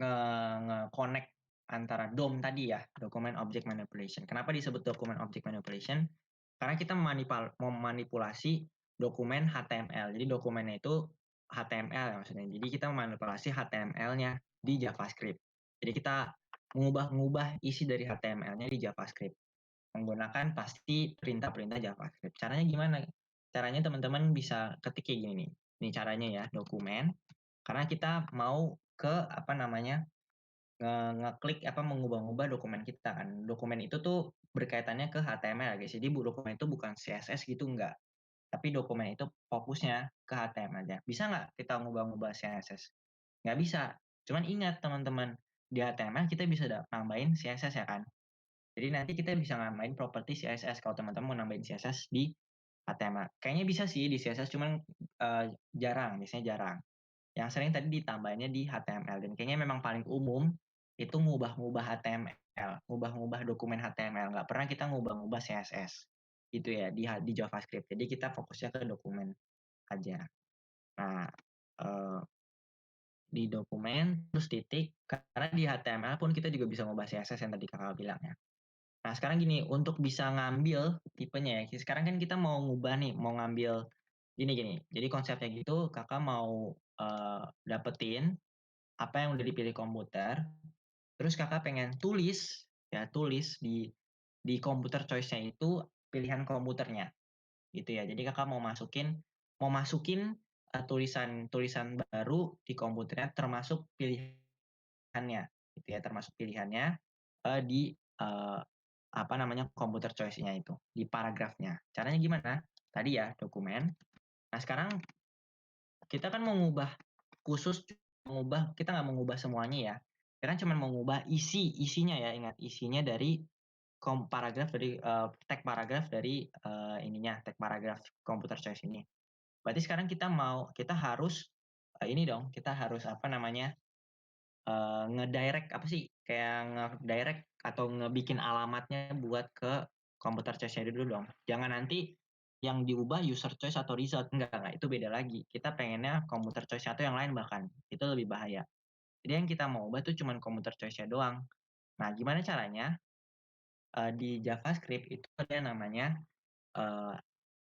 nge-connect antara DOM tadi ya, Document Object Manipulation. Kenapa disebut Document Object Manipulation? Karena kita memanipulasi dokumen HTML. Jadi dokumennya itu HTML ya maksudnya. Jadi kita memanipulasi HTML-nya di JavaScript. Jadi kita mengubah isi dari HTML-nya di JavaScript menggunakan pasti perintah-perintah JavaScript. Caranya gimana? Caranya teman-teman bisa ketik kayak gini nih. Ini caranya ya, dokumen. Karena kita mau ke apa namanya ngeklik apa mengubah-ubah dokumen kita kan. Dokumen itu tuh berkaitannya ke HTML guys. Jadi dokumen itu bukan CSS gitu enggak. Tapi dokumen itu fokusnya ke HTML aja. Bisa nggak kita ngubah-ngubah CSS? Nggak bisa. Cuman ingat teman-teman, di HTML kita bisa nambahin CSS ya kan. Jadi nanti kita bisa nambahin properti CSS kalau teman-teman mau nambahin CSS di HTML. Kayaknya bisa sih di CSS cuman jarang, biasanya jarang. Yang sering tadi ditambahinnya di HTML dan kayaknya memang paling umum itu ngubah-ngubah HTML, ngubah-ngubah dokumen HTML. Nggak pernah kita ngubah-ngubah CSS gitu ya di JavaScript. Jadi kita fokusnya ke dokumen aja. Nah, di dokumen terus titik karena di HTML pun kita juga bisa ngubah CSS yang tadi kakak bilang ya. Nah, sekarang gini, untuk bisa ngambil tipenya ya. Sekarang kan kita mau ngubah nih, mau ngambil gini. Jadi konsepnya gitu, kakak mau dapetin apa yang udah dipilih komputer, terus kakak pengen tulis di komputer choice-nya itu pilihan komputernya, gitu ya. Jadi kakak mau masukin tulisan tulisan baru di komputernya termasuk pilihannya, gitu ya, termasuk pilihannya di apa namanya komputer choice-nya itu di paragrafnya. Caranya gimana? Tadi ya dokumen. Nah sekarang kita kan mau ngubah kita nggak mengubah semuanya ya. Kita cuma mengubah isinya ya, ingat isinya dari paragraf dari tag paragraf dari tag paragraf computer choice ini. Berarti sekarang kita harus ini dong, kita harus apa namanya, ngedirect apa sih, kayak ngedirect atau ngebikin alamatnya buat ke computer choice-nya dulu dong. Jangan nanti yang diubah user choice atau result, enggak, itu beda lagi. Kita pengennya computer choice atau yang lain bahkan, itu lebih bahaya. Jadi yang kita mau ubah tuh cuman computer choice-nya doang. Nah, gimana caranya? Di JavaScript itu ada yang namanya, eee,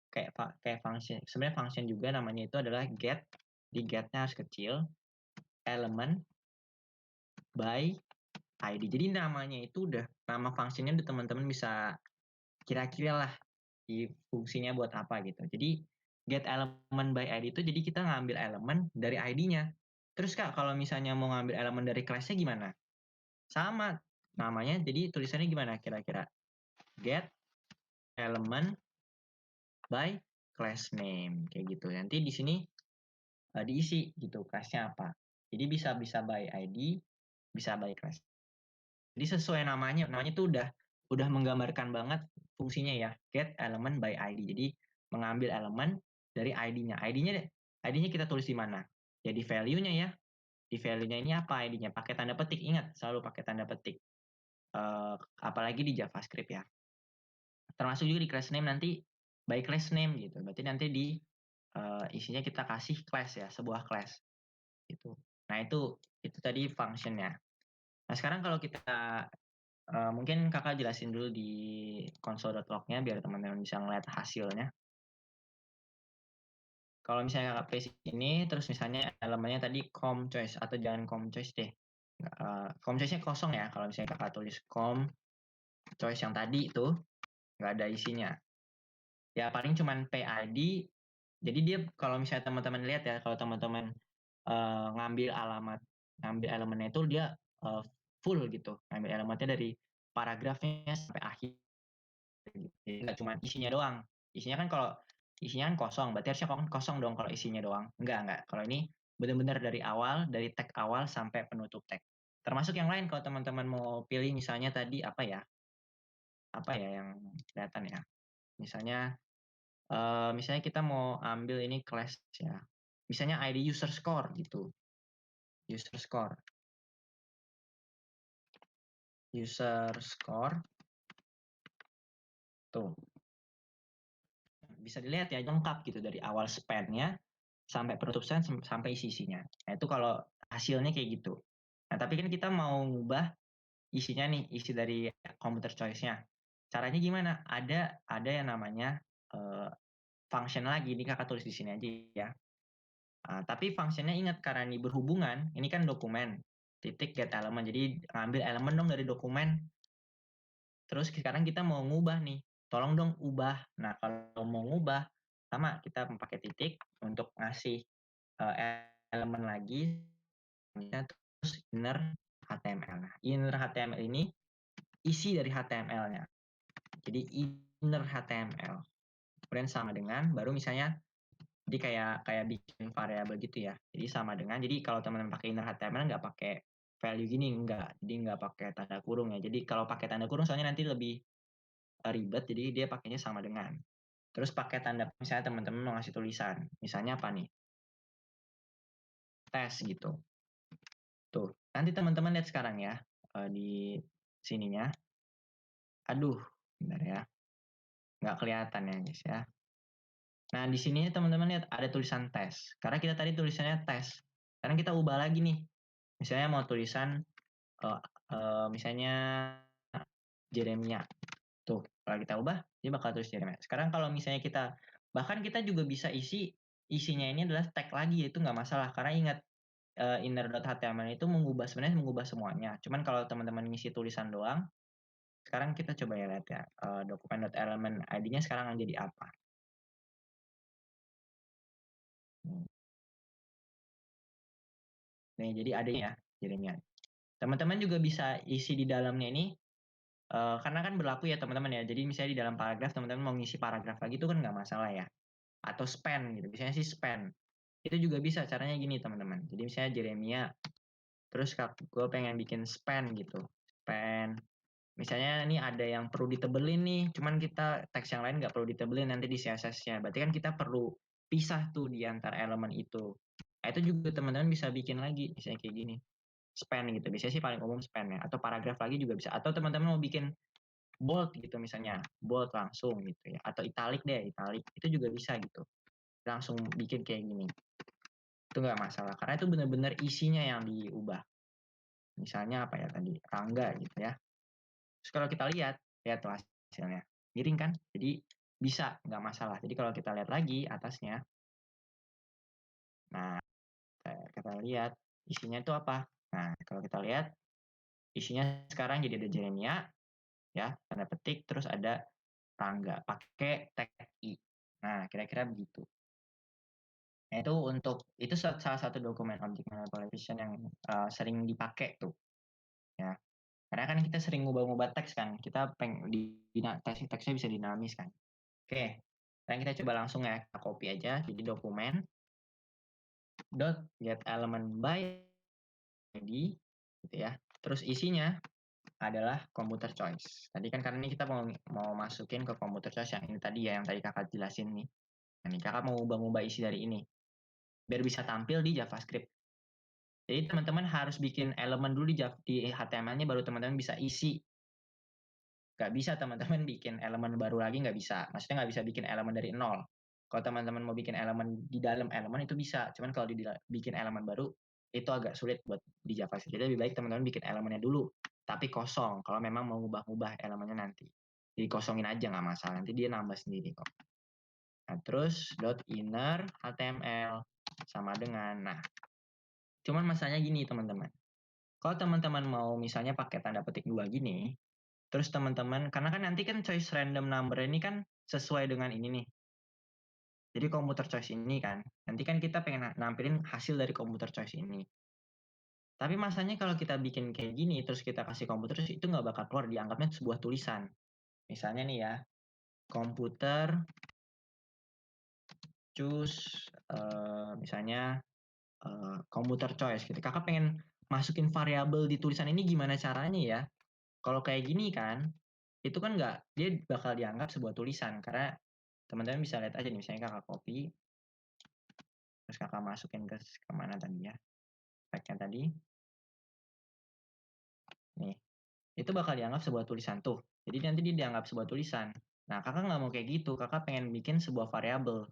kayak function, sebenarnya function juga namanya itu adalah get, di get-nya harus kecil, element by ID. Jadi namanya itu udah, nama function-nya udah teman-teman bisa kira-kira lah fungsinya buat apa gitu. Jadi get element by ID itu jadi kita ngambil elemen dari ID-nya. Terus Kak, kalau misalnya mau ngambil elemen dari class-nya gimana? Sama, namanya jadi tulisannya gimana kira-kira? Get element by class name, kayak gitu. Nanti di sini diisi gitu class-nya apa. Jadi bisa bisa by ID, bisa by class. Jadi sesuai namanya tuh udah menggambarkan banget fungsinya ya, get element by ID. Jadi mengambil elemen dari ID-nya. ID-nya kita tulis di mana? Ya di value-nya ya. Di value-nya ini apa ID-nya? Pakai tanda petik, ingat selalu pakai tanda petik. Apalagi di JavaScript ya. Termasuk juga di class name nanti by class name gitu. Berarti nanti di isinya kita kasih class ya, sebuah class gitu. Nah, itu tadi function-nya. Nah, sekarang kalau kita mungkin Kakak jelasin dulu di console.log-nya biar teman-teman bisa ngeliat hasilnya. Kalau misalnya Kakak paste ini, terus misalnya elemennya tadi com choice atau jangan com choice deh. Com choice-nya kosong ya, kalau misalnya Kakak tulis com choice yang tadi itu, nggak ada isinya. Ya paling cuman PID, jadi dia kalau misalnya teman-teman lihat ya, kalau teman-teman ngambil elemennya itu dia full gitu, ngambil elemennya dari paragrafnya sampai akhir. Jadi nggak cuma isinya doang. Isinya kan kalau isinya kan kosong, berarti harusnya kosong dong kalau isinya doang. Enggak. Kalau ini benar-benar dari awal, dari tag awal sampai penutup tag. Termasuk yang lain kalau teman-teman mau pilih misalnya tadi apa ya yang kelihatan ya. Misalnya kita mau ambil ini class ya. Misalnya ID user score gitu. User score. User score tuh. Bisa dilihat ya lengkap gitu dari awal span-nya sampai penutup span sampai isi-isinya. Nah, itu kalau hasilnya kayak gitu. Nah, tapi kan kita mau ngubah isinya nih, isi dari computer choice-nya. Caranya gimana? Ada yang namanya function lagi. Ini Kakak tulis di sini aja ya. Tapi functionnya ingat karena ini berhubungan, ini kan dokumen, titik get element. Jadi ngambil elemen dong dari dokumen. Terus sekarang kita mau ngubah nih, tolong dong ubah. Nah, kalau mau ngubah, sama kita pakai titik untuk ngasih elemen lagi, terus inner HTML. Nah, inner HTML ini isi dari HTML-nya. Jadi inner HTML. Kemudian sama dengan, baru misalnya, jadi kayak bikin variabel gitu ya. Jadi sama dengan, jadi kalau teman-teman pakai inner HTML nggak pakai value gini, enggak. Jadi nggak pakai tanda kurung ya. Jadi kalau pakai tanda kurung soalnya nanti lebih ribet, jadi dia pakainya sama dengan. Terus pakai tanda, misalnya teman-teman mau ngasih tulisan, misalnya apa nih? Tes gitu. Tuh, nanti teman-teman lihat sekarang ya, di sininya. Aduh, bentar ya. Nggak kelihatan ya guys ya. Nah, di sini teman-teman lihat ada tulisan tes. Karena kita tadi tulisannya tes. Sekarang kita ubah lagi nih. Misalnya mau tulisan, misalnya Jeremia. Tuh, kalau kita ubah, dia bakal tulis Jeremia. Sekarang kalau misalnya bahkan kita juga bisa isinya ini adalah tag lagi, itu nggak masalah. Karena ingat, inner.html itu sebenarnya mengubah semuanya. Cuman kalau teman-teman ngisi tulisan doang, sekarang kita coba ya lihat ya, dokumen.element ID-nya sekarang jadi apa. Nih, jadi adanya ya, Jeremia. Teman-teman juga bisa isi di dalamnya ini, karena kan berlaku ya teman-teman ya. Jadi misalnya di dalam paragraf teman-teman mau ngisi paragraf lagi itu kan nggak masalah ya. Atau span gitu, biasanya sih span. Itu juga bisa caranya gini teman-teman. Jadi misalnya Jeremia, terus gue pengen bikin span gitu. Span. Misalnya ini ada yang perlu ditebelin nih, cuman kita teks yang lain nggak perlu ditebelin nanti di CSS-nya. Berarti kan kita perlu pisah tuh di antara elemen itu. Nah, itu juga teman-teman bisa bikin lagi, misalnya kayak gini, span gitu, biasanya sih paling umum span ya, atau paragraf lagi juga bisa, atau teman-teman mau bikin bold gitu misalnya, bold langsung gitu ya, atau italic deh, italic, itu juga bisa gitu, langsung bikin kayak gini, itu nggak masalah, karena itu benar-benar isinya yang diubah. Misalnya apa ya tadi, Rangga gitu ya. Terus kalau kita lihat tuh hasilnya, miring kan? Jadi bisa, nggak masalah. Jadi kalau kita lihat lagi atasnya, nah kita lihat isinya itu apa? Nah kalau kita lihat isinya sekarang jadi ada Jeremia, ya tanda petik, terus ada Rangga pakai tag i. Nah kira-kira begitu. Nah itu salah satu dokumen object manipulation yang sering dipakai tuh, ya. Karena kan kita sering ngubah-ngubah teks kan, kita teksnya bisa dinamis kan. Oke, sekarang kita coba langsung ya, kita copy aja, jadi dokumen dot get element by id, gitu ya. Terus isinya adalah computer choice. Tadi kan karena ini kita mau masukin ke computer choice yang ini tadi ya, yang tadi kakak jelasin nih. Nah, ini kakak mau ubah-ubah isi dari ini, biar bisa tampil di JavaScript. Jadi teman-teman harus bikin elemen dulu di HTML-nya, baru teman-teman bisa isi. Nggak bisa teman-teman bikin elemen baru lagi, nggak bisa. Maksudnya nggak bisa bikin elemen dari nol. Kalau teman-teman mau bikin elemen di dalam elemen itu bisa. Cuman kalau bikin elemen baru, itu agak sulit buat di JavaScript. Jadi lebih baik teman-teman bikin elemennya dulu. Tapi kosong, kalau memang mau ngubah-ngubah elemennya nanti. Jadi kosongin aja nggak masalah. Nanti dia nambah sendiri kok. Nah, terus .inner HTML sama dengan, nah, cuman masalahnya gini teman-teman. Kalau teman-teman mau misalnya pakai tanda petik 2 gini, terus teman-teman, karena kan nanti kan choice random number ini kan sesuai dengan ini nih. Jadi computer choice ini kan, nanti kan kita pengen nampilin hasil dari computer choice ini. Tapi masanya kalau kita bikin kayak gini, terus kita kasih computer choice, itu nggak bakal keluar, dianggapnya sebuah tulisan. Misalnya nih ya, computer choose, misalnya computer choice gitu. Kakak pengen masukin variabel di tulisan ini gimana caranya ya? Kalau kayak gini kan, itu kan nggak, dia bakal dianggap sebuah tulisan, karena teman-teman bisa lihat aja nih, misalnya kakak copy, terus kakak masukin ke kemana tadi ya, tag-nya tadi, nih, itu bakal dianggap sebuah tulisan tuh. Jadi nanti dia dianggap sebuah tulisan. Nah, kakak nggak mau kayak gitu, kakak pengen bikin sebuah variabel.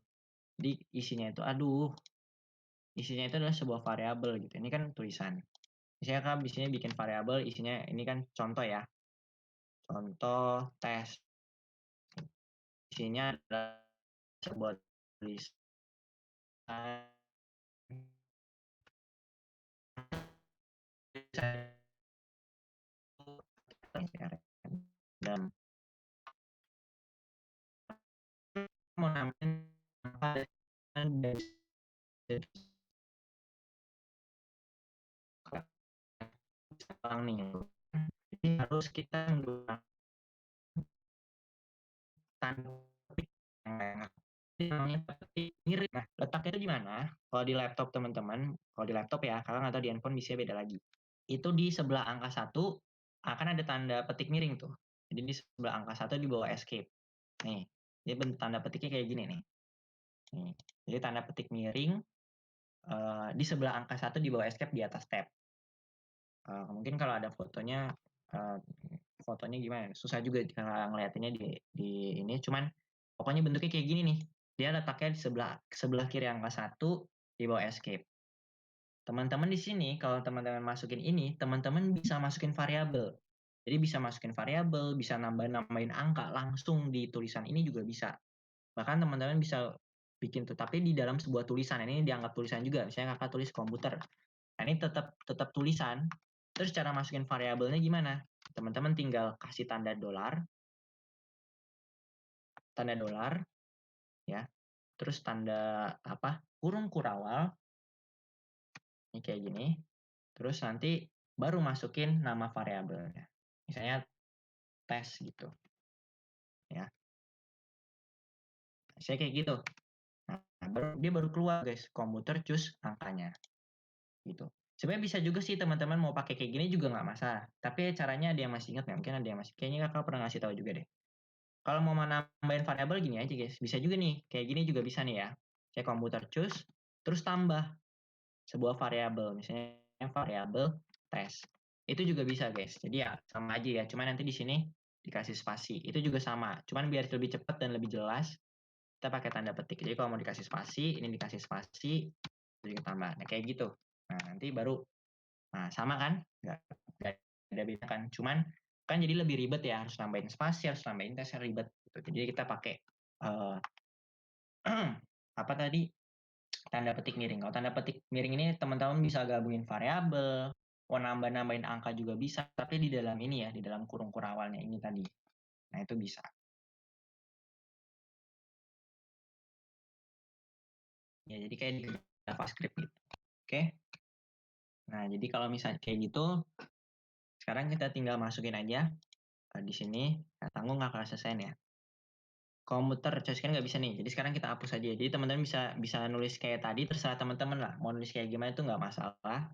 Jadi isinya itu adalah sebuah variabel gitu. Ini kan tulisan. Misalnya kakak biasanya bikin variabel, isinya ini kan contoh ya, contoh tes. Isinya adalah sebuah tulisan dan mau nambahin dari sekarang nih, jadi harus kita menggunakan tanda petik yang namanya petik mirip. Nah, letaknya itu di mana? Kalau di laptop teman-teman, kalau di laptop ya, kalau nggak tahu di handphone bisa beda lagi. Itu di sebelah angka 1 akan ada tanda petik miring tuh. Jadi di sebelah angka 1 di bawah escape. Nih, jadi bentuk tanda petiknya kayak gini nih. Nih, jadi tanda petik miring di sebelah angka 1 di bawah escape di atas tab. Mungkin kalau ada fotonya, fotonya gimana? Susah juga ngeliatinnya di ini. Cuman pokoknya bentuknya kayak gini nih. Dia letaknya di sebelah kiri angka 1 di bawah escape. Teman-teman di sini kalau teman-teman masukin ini, teman-teman bisa masukin variabel. Jadi bisa masukin variabel, bisa nambahin angka langsung di tulisan ini juga bisa. Bahkan teman-teman bisa bikin tuh, tapi di dalam sebuah tulisan. Ini dianggap tulisan juga. Misalnya kakak tulis komputer. Nah, ini tetap tulisan. Terus cara masukin variabelnya gimana? Teman-teman tinggal kasih tanda dolar, ya. Terus tanda apa? Kurung kurawal. Ini kayak gini. Terus nanti baru masukin nama variabelnya. Misalnya tes gitu, ya. Saya kayak gitu. Nah, dia baru keluar guys, komputer choose angkanya. Gitu. Sebenarnya bisa juga sih teman-teman mau pakai kayak gini juga nggak masalah. Tapi caranya ada yang masih ingat nggak? Mungkin ada yang masih. Kayaknya kakak pernah ngasih tahu juga deh. Kalau mau nambahin variabel gini aja guys. Bisa juga nih. Kayak gini juga bisa nih ya. Saya komputer choose, terus tambah. sebuah variabel, misalnya variabel tes. Itu juga bisa, guys. Jadi ya sama aja ya, cuman nanti di sini dikasih spasi. Itu juga sama, cuman biar lebih cepat dan lebih jelas, kita pakai tanda petik. Jadi kalau mau dikasih spasi, ini dikasih spasi, jadi tambah. Nah, kayak gitu. Nah, nanti baru sama kan? Nggak ada beda kan? Cuman kan jadi lebih ribet ya, harus nambahin spasi, harus nambahin tes, ribet gitu. Jadi kita pakai apa tadi? Tanda petik miring. Kalau tanda petik miring ini teman-teman bisa gabungin variabel, mau nambah-nambahin angka juga bisa, tapi di dalam ini ya, di dalam kurung awalnya ini tadi. Nah, itu bisa. Ya, jadi kayak di JavaScript gitu. Oke. Nah, jadi kalau misalnya kayak gitu, sekarang kita tinggal masukin aja di sini. Nah, tanggung nggak kelas selesai ya. Komputer choice kan nggak bisa nih. Jadi sekarang kita hapus aja. Jadi teman-teman bisa nulis kayak tadi, terserah teman-teman lah. Mau nulis kayak gimana itu nggak masalah.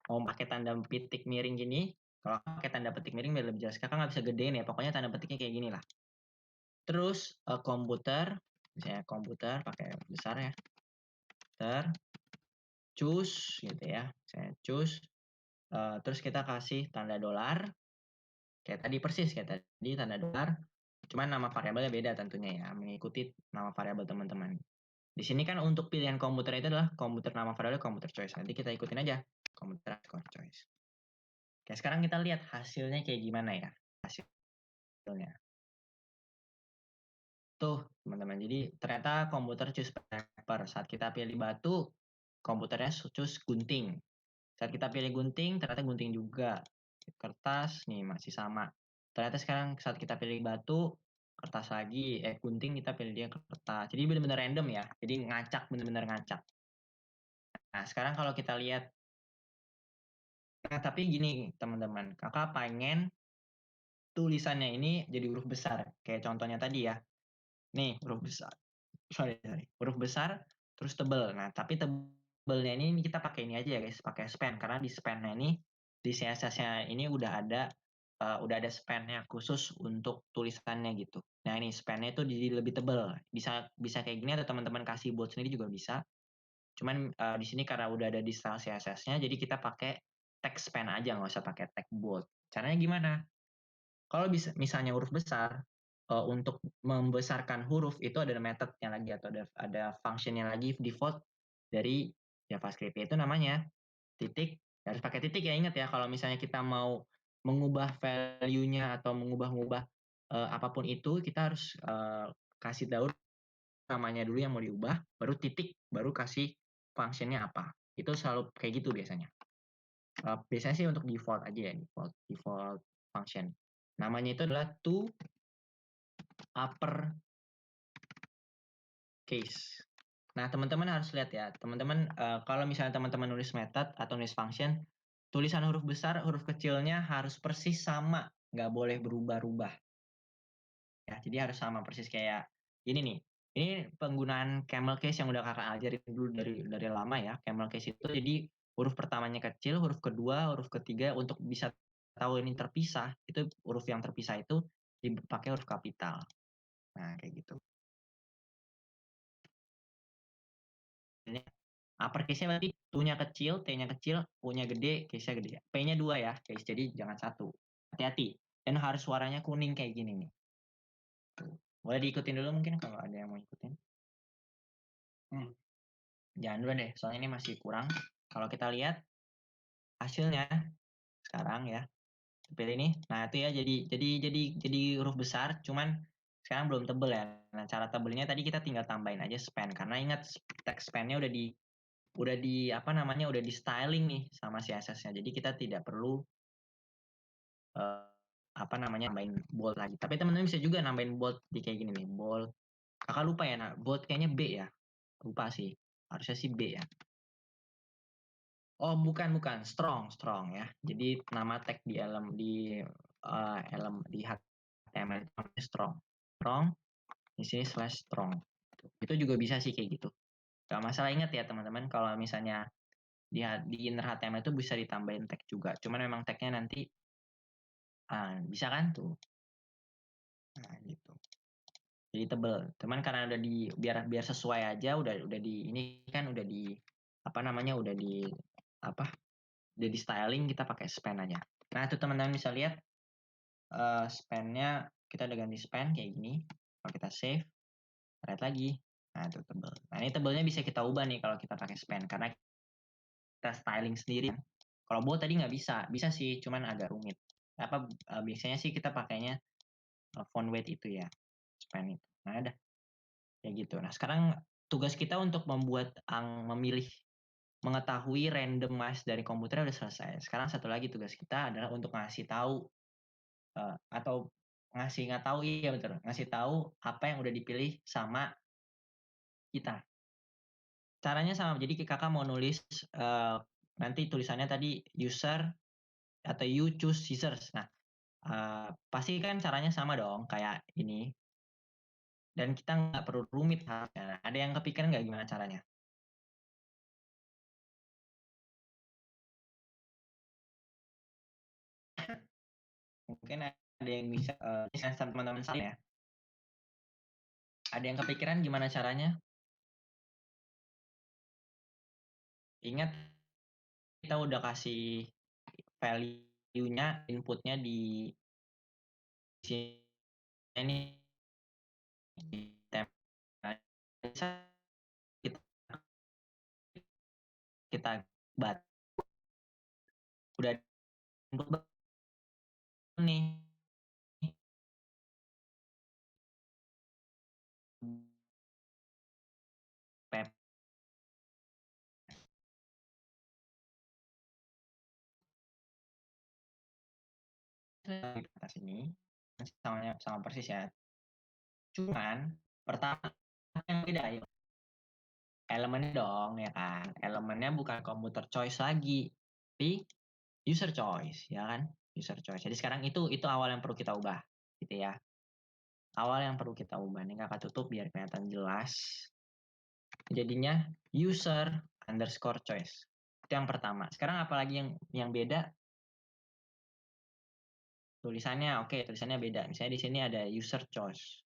Mau pakai tanda petik miring gini, kalau pakai tanda petik miring biar lebih jelas. Kakak nggak bisa gedein ya. Pokoknya tanda petiknya kayak gini lah. Terus komputer, misalnya komputer pakai besar ya. Komputer, choose gitu ya. Saya choose. Terus kita kasih tanda dolar. Kayak tadi persis kayak tadi tanda dolar. Cuman nama variabelnya beda tentunya ya, mengikuti nama variabel teman-teman. Di sini kan untuk pilihan komputer itu adalah komputer nama variabel komputer choice. Nanti kita ikutin aja komputer choice. Oke, sekarang kita lihat hasilnya kayak gimana ya. Hasilnya. Tuh, teman-teman. Jadi ternyata komputer choose paper. Saat kita pilih batu, komputernya choose gunting. Saat kita pilih gunting, ternyata gunting juga. Kertas nih masih sama. Ternyata sekarang saat kita pilih batu, kertas lagi, gunting kita pilih dia kertas. Jadi benar-benar random ya. Jadi ngacak, benar-benar ngacak. Nah, sekarang kalau kita lihat, nah tapi gini teman-teman, kakak pengen tulisannya ini jadi huruf besar. Kayak contohnya tadi ya. Nih, huruf besar. Sorry. Huruf besar, terus tebel. Nah, tapi tebelnya ini kita pakai ini aja ya guys, pakai span. Karena di span-nya ini, di CSS-nya ini udah ada span-nya khusus untuk tulisannya gitu. Nah, ini span-nya itu jadi lebih tebel. Bisa kayak gini atau teman-teman kasih bold sendiri juga bisa. Cuman di sini karena udah ada di style CSS-nya, jadi kita pakai text span aja, nggak usah pakai text bold. Caranya gimana? Kalau bisa misalnya huruf besar, untuk membesarkan huruf itu ada metode-nya lagi atau ada function-nya lagi default dari JavaScript, yaitu namanya titik, harus pakai titik ya, ingat ya, kalau misalnya kita mau mengubah value-nya atau mengubah-ubah apapun itu, kita harus kasih tahu namanya dulu yang mau diubah, baru titik, baru kasih function-nya apa. Itu selalu kayak gitu biasanya. Biasanya sih untuk default aja ya, default function. Namanya itu adalah to upper case. Nah, teman-teman harus lihat ya, teman-teman kalau misalnya teman-teman nulis method atau nulis function, tulisan huruf besar, huruf kecilnya harus persis sama, nggak boleh berubah-ubah. Ya, jadi harus sama persis kayak ini nih. Ini penggunaan camel case yang udah kakak ajarin dulu dari lama ya. Camel case itu jadi huruf pertamanya kecil, huruf kedua, huruf ketiga untuk bisa tahu ini terpisah, itu huruf yang terpisah itu dipakai huruf kapital. Nah, kayak gitu. Upper case-nya berarti U-nya kecil, T-nya kecil, U-nya gede, case-nya gede. P-nya 2 ya, case. Jadi jangan satu. Hati-hati. Dan harus suaranya kuning kayak gini nih. Tuh. Boleh diikutin dulu mungkin kalau ada yang mau ikutin. Jangan dulu deh, soalnya ini masih kurang. Kalau kita lihat hasilnya sekarang ya, pilih ini. Nah, itu ya jadi huruf besar, cuman sekarang belum tebel ya. Nah, cara tebelnya tadi kita tinggal tambahin aja span, karena ingat text span-nya udah di styling nih sama CSS-nya. Jadi kita tidak perlu nambahin bold lagi. Tapi teman-teman bisa juga nambahin bold di kayak gini nih, bold. Kakak lupa ya, nah, bold kayaknya B ya. Lupa sih. Harusnya sih B ya. Oh, bukan, strong ya. Jadi nama tag di HTML itu strong. Strong, di sini /strong. Itu juga bisa sih kayak gitu. Gak masalah, ingat ya teman-teman, kalau misalnya di inner HTML itu bisa ditambahin tag juga. Cuman memang tagnya nanti bisa kan tuh. Nah, gitu. Jadi tebel. Cuman karena udah biar sesuai aja, udah di ini kan udah udah di styling, kita pakai span aja. Nah, itu teman-teman bisa lihat span-nya kita udah ganti span kayak gini. Kalau kita save, lihat lagi. Nah, itu tebel. Nah, ini tebelnya bisa kita ubah nih kalau kita pakai span karena kita styling sendiri. Kalau bold tadi nggak bisa, bisa sih, cuman agak rumit. Biasanya sih kita pakainya font weight itu ya, span itu. Nah, ada kayak gitu. Nah, sekarang tugas kita untuk memilih mengetahui random mass dari komputer udah selesai. Sekarang satu lagi tugas kita adalah untuk ngasih tahu atau nggak tahu, iya betul, ngasih tahu apa yang udah dipilih sama kita. Caranya sama, jadi kakak mau nulis nanti tulisannya tadi user atau you choose scissors. Nah, pasti kan caranya sama dong kayak ini. Dan kita nggak perlu rumit harusnya. Ada yang kepikiran nggak gimana caranya? Mungkin ada yang bisa teman-teman saya ya. Ada yang kepikiran gimana caranya? Ingat kita udah kasih value-nya, inputnya di sini ini bisa kita kita bat udah input nih pep atas ini sama persis ya. Cuman pertama yang beda ya elemennya dong ya kan. Elemennya bukan computer choice lagi, tapi user choice ya kan. User choice. Jadi sekarang itu awal yang perlu kita ubah gitu ya. Awal yang perlu kita ubah. Ini kakak tutup biar kelihatan jelas. Jadinya user underscore choice. Itu yang pertama. Sekarang apalagi yang beda? Tulisannya, oke, tulisannya beda. Misalnya di sini ada user choice.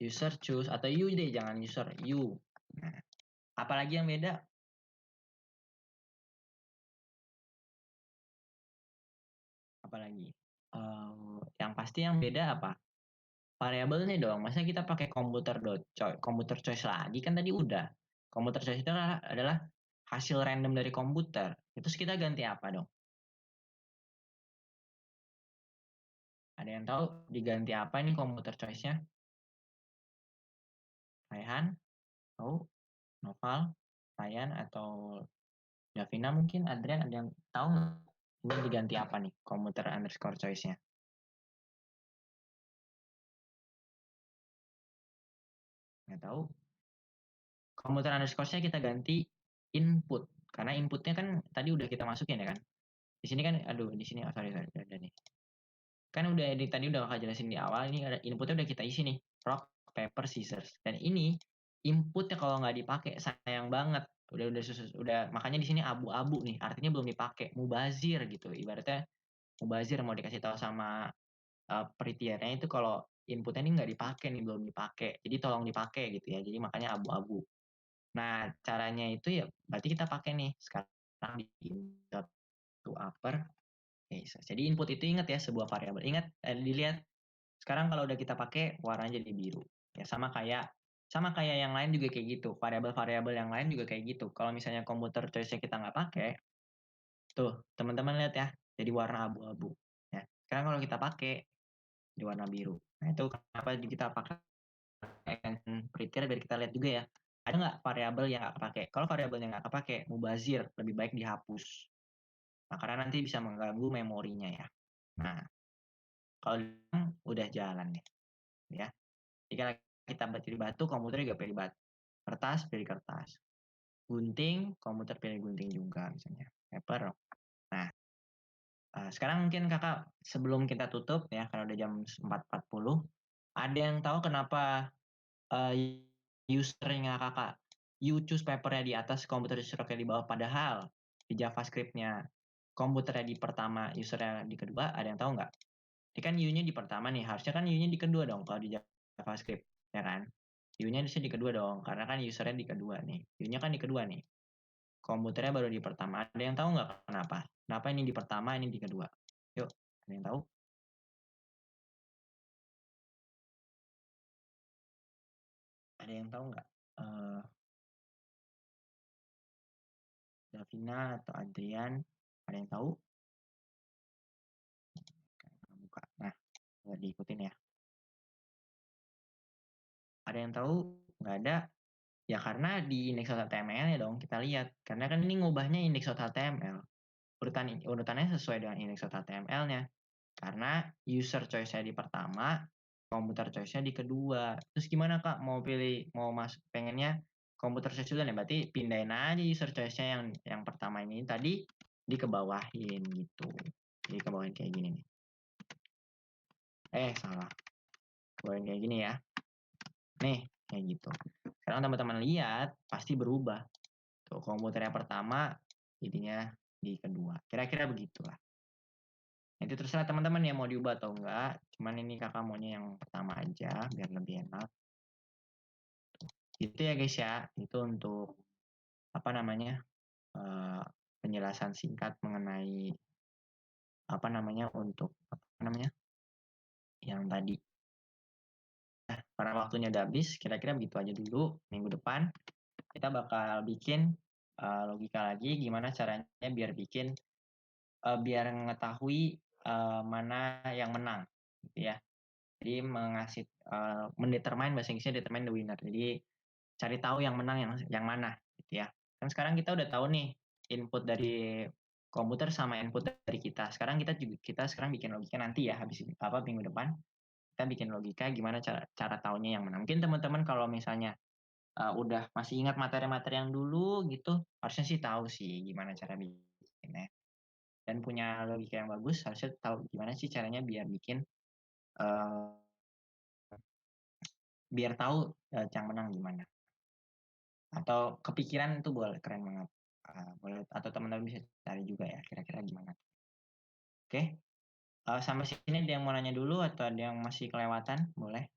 User choose atau you deh, jangan user, you. Nah, apalagi yang beda? Apalagi? Yang pasti yang beda apa? Variabelnya dong. Masa kita pakai computer choice lagi kan tadi udah. Computer choice itu adalah hasil random dari komputer. Terus kita ganti apa dong? Ada yang tahu diganti apa ini komputer choice-nya? Raihan? Tahu? Noval? Ryan atau Davina mungkin? Adrian ada yang tahu nggak? Ini diganti apa nih komputer underscore choice-nya? Nggak tahu. Komputer underscore-nya kita ganti input. Karena inputnya kan tadi udah kita masukin ya kan? Di sini kan, aduh, di sini, sorry, ada nih. Kan tadi udah kakak jelasin di awal, ini ada inputnya udah kita isi nih. Rock, paper, scissors. Dan ini inputnya kalau nggak dipakai sayang banget. Udah makanya di sini abu-abu nih. Artinya belum dipakai. Mubazir gitu. Ibaratnya mubazir mau dikasih tahu sama pretiernya itu kalau inputnya ini nggak dipakai nih, belum dipakai. Jadi tolong dipakai gitu ya. Jadi makanya abu-abu. Nah, caranya itu ya berarti kita pakai nih sekarang di insert to upper. Jadi input itu ingat ya sebuah variabel. Ingat dilihat sekarang kalau udah kita pakai warnanya jadi biru. Ya sama kayak yang lain juga kayak gitu. Variabel-variabel yang lain juga kayak gitu. Kalau misalnya komputer choice-nya kita nggak pakai, tuh teman-teman lihat ya, jadi warna abu-abu. Ya. Sekarang kalau kita pakai di warna biru. Nah itu kenapa kita pakai prettier biar kita lihat juga ya. Ada nggak variabel yang nggak kepake? Kalau variabel yang nggak kepake, mubazir, lebih baik dihapus. Nah, karena nanti bisa mengganggu memorinya ya. Nah, kalau udah jalan nih, ya. Jika kita pilih batu, komputer juga pilih batu. Kertas, pilih kertas. Gunting, komputer pilih gunting juga misalnya. Paper. Nah, sekarang mungkin kakak sebelum kita tutup ya, karena udah jam 4.40, ada yang tahu kenapa usernya kakak you choose papernya di atas, komputer usernya di bawah, padahal di JavaScript-nya komputernya di pertama, usernya di kedua, ada yang tahu nggak? Ini kan U-nya di pertama nih, harusnya kan U-nya di kedua dong kalau di JavaScript, ya kan? view-nya di sini di kedua dong, karena kan user-nya di kedua nih. View-nya kan di kedua nih. Komputernya baru di pertama. Ada yang tahu nggak kenapa? Kenapa ini di pertama, ini di kedua? Yuk, ada yang tahu? Ada yang tahu nggak? Davina atau Adrian, ada yang tahu? Buka. Nah, nggak diikutin ya. Ada yang tahu? Nggak ada. Ya karena di index.html ya dong kita lihat. Karena kan ini ngubahnya index.html. Urutannya sesuai dengan index.html-nya. Karena user choice-nya di pertama, komputer choice-nya di kedua. Terus gimana Kak? Mau pengennya komputer choice dulu nih. Berarti pindahin aja user choice-nya yang pertama ini tadi dikebawahin gitu. Jadi kebawahin kayak gini nih. Salah. Kebawahin kayak gini ya. Nih, kayak gitu. Sekarang teman-teman lihat, pasti berubah. Tuh, komputer yang pertama, jadinya di kedua. Kira-kira begitulah. Itu terserah teman-teman ya mau diubah atau enggak. Cuman ini kakak maunya yang pertama aja, biar lebih enak. Itu ya guys ya. Itu untuk, apa namanya, penjelasan singkat mengenai, yang tadi. Nah, karena waktunya udah habis, kira-kira begitu aja dulu. Minggu depan kita bakal bikin logika lagi gimana caranya biar mengetahui mana yang menang gitu ya. Jadi mendetermine, bahasa Inggrisnya determine the winner. Jadi cari tahu yang menang yang mana gitu ya. Kan sekarang kita udah tahu nih input dari komputer sama input dari kita. Kita sekarang bikin logika nanti ya habis minggu depan kita bikin logika gimana cara taunya yang menang. Mungkin teman-teman kalau misalnya udah masih ingat materi-materi yang dulu gitu, harusnya sih tahu sih gimana cara bikinnya. Dan punya logika yang bagus, harusnya tahu gimana sih caranya uh, biar tahu yang menang gimana. Atau kepikiran itu boleh, keren banget. Boleh, atau teman-teman bisa cari juga ya, kira-kira gimana. Oke, sampai sini ada yang mau nanya dulu atau ada yang masih kelewatan? Boleh,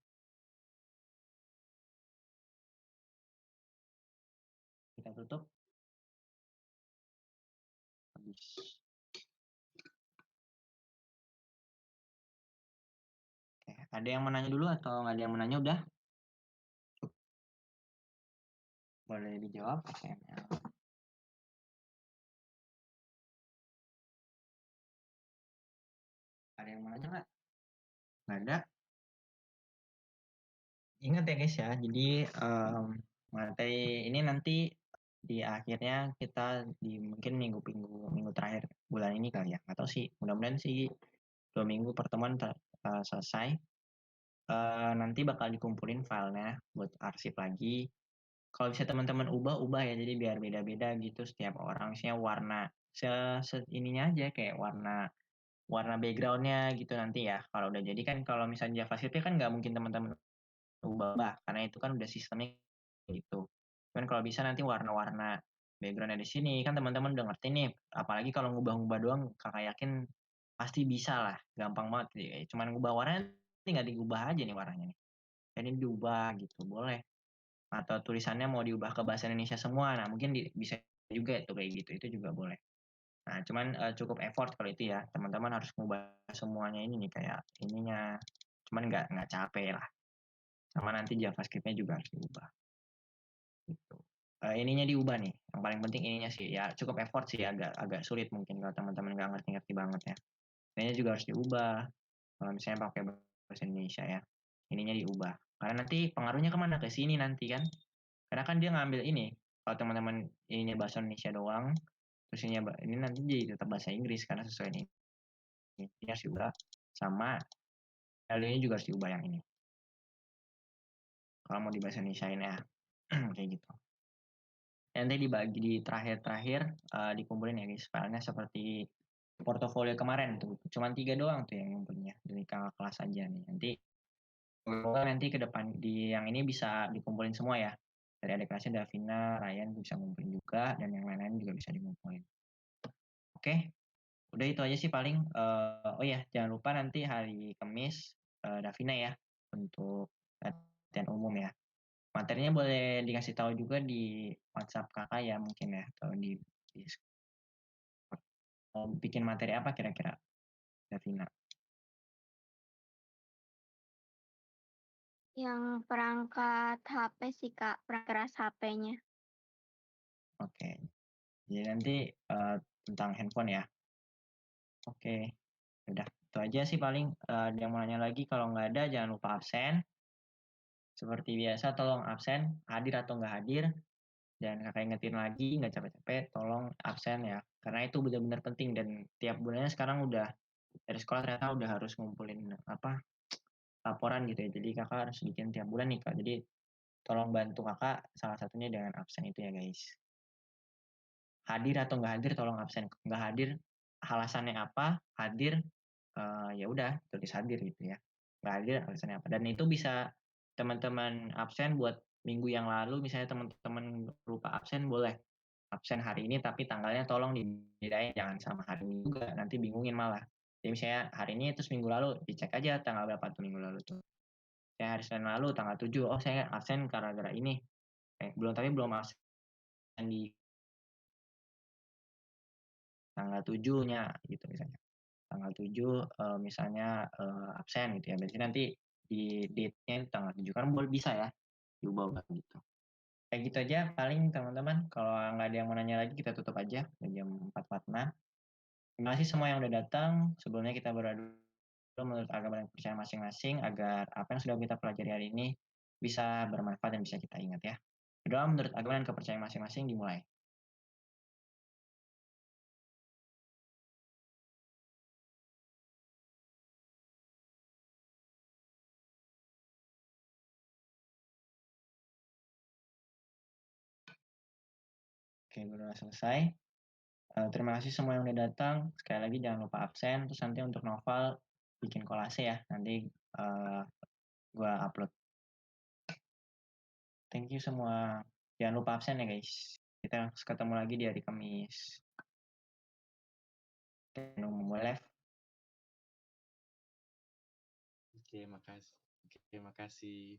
kita tutup. Habis. Oke, ada yang mau nanya dulu atau nggak ada yang mau nanya udah? Boleh dijawab, HTML. Ada yang mau nanya nggak? Nggak ada. Ingat ya guys ya, jadi materi ini nanti di akhirnya kita mungkin minggu terakhir bulan ini kali ya, atau sih mudah-mudahan sih 2 minggu pertemuan selesai. Nanti bakal dikumpulin filenya buat arsip lagi. Kalau bisa teman-teman ubah ya, jadi biar beda-beda gitu setiap orang. Misalnya warna ininya aja kayak warna backgroundnya gitu nanti ya. Kalau udah jadi kan, kalau misalnya JavaScript kan nggak mungkin teman-teman ubah karena itu kan udah sistemnya gitu. Cuman kalau bisa nanti warna-warna backgroundnya di sini kan teman-teman udah ngerti nih. Apalagi kalau ngubah-ngubah doang, kakak yakin pasti bisa lah, gampang banget. Cuman ngubah warnanya tinggal diubah aja nih warnanya nih. Jadi diubah gitu, boleh. Atau tulisannya mau diubah ke bahasa Indonesia semua, nah mungkin bisa juga itu kayak gitu, itu juga boleh. Nah, cuman cukup effort kalau itu ya, teman-teman harus mengubah semuanya ini nih kayak ininya. Cuman nggak capek lah. Sama nanti JavaScript-nya juga harus diubah. Gitu. Ininya diubah nih, yang paling penting ininya sih ya, cukup effort sih, agak sulit mungkin kalau teman-teman nggak ngerti-ngerti banget ya. Ininya juga harus diubah. Kalau misalnya pakai bahasa Indonesia ya, ininya diubah. Karena nanti pengaruhnya kemana? Ke sini nanti kan. Karena kan dia ngambil ini. Kalau teman-teman ininya bahasa Indonesia doang, terus ini nanti jadi tetap bahasa Inggris karena sesuai ini. Ini harus diubah. Sama value-nya juga harus diubah yang ini. Kalau mau di bahasa Indonesia ini ya, kayak gitu. Nanti dibagi di terakhir-terakhir dikumpulin ya guys, filenya seperti portofolio kemarin tuh. Cuman 3 doang tuh yang ngumpulnya dari kakak kelas aja nih. Nanti ke depan di yang ini bisa dikumpulin semua ya. Dari adik kelasnya Davina, Ryan bisa ngumpulin juga, dan yang lain-lain juga bisa dikumpulin. Oke, udah itu aja sih paling. Oh ya, jangan lupa nanti hari Kamis Davina ya untuk latihan umum ya. Materinya boleh dikasih tahu juga di WhatsApp Kakak ya mungkin ya, atau di mau bikin materi apa kira-kira, Davina?
Yang perangkat HP sih, Kak, keras HP-nya.
Oke. Jadi nanti, tentang handphone ya? Oke. Udah, itu aja sih paling, ada yang mau nanya lagi? Kalau nggak ada jangan lupa absen. Seperti biasa tolong absen, hadir atau nggak hadir, dan Kakak ingetin lagi, nggak capek-capek tolong absen ya. Karena itu benar-benar penting dan tiap bulannya sekarang udah dari sekolah ternyata udah harus ngumpulin, apa, laporan gitu ya. Jadi Kakak harus bikin tiap bulan nih, Kak. Jadi tolong bantu Kakak salah satunya dengan absen itu ya, guys. Hadir atau nggak hadir tolong absen. Nggak hadir, alasannya apa, hadir, ya udah tulis hadir gitu ya. Nggak hadir alasannya apa. Dan itu bisa teman-teman absen buat minggu yang lalu, misalnya teman-teman lupa absen, boleh absen hari ini tapi tanggalnya tolong dibedain, jangan sama hari ini juga, nanti bingungin malah. Jadi misalnya hari ini terus minggu lalu, dicek aja tanggal berapa tuh minggu lalu tuh. Kayak hari Senin lalu tanggal 7, oh saya absen gara-gara ini. Belum absen di tanggal 7-nya gitu misalnya. Tanggal 7, misalnya, absen gitu ya, berarti nanti di date-nya tanggal 7 kan bisa ya, diubah-ubah gitu. Kayak gitu aja paling teman-teman, kalau nggak ada yang mau nanya lagi kita tutup aja, udah jam 4.46. Terima kasih semua yang udah datang, sebelumnya kita berdoa dulu menurut agama dan kepercayaan masing-masing agar apa yang sudah kita pelajari hari ini bisa bermanfaat dan bisa kita ingat ya. Berdoa menurut agama dan kepercayaan masing-masing dimulai. Oke, berdoa selesai. Terima kasih semua yang udah datang. Sekali lagi jangan lupa absen, terus nanti untuk novel bikin kolase ya, nanti, gua upload. Thank you semua. Jangan lupa absen ya guys. Kita ketemu lagi di hari Kamis. Mau live.
Oke, makasih. Oke, makasih.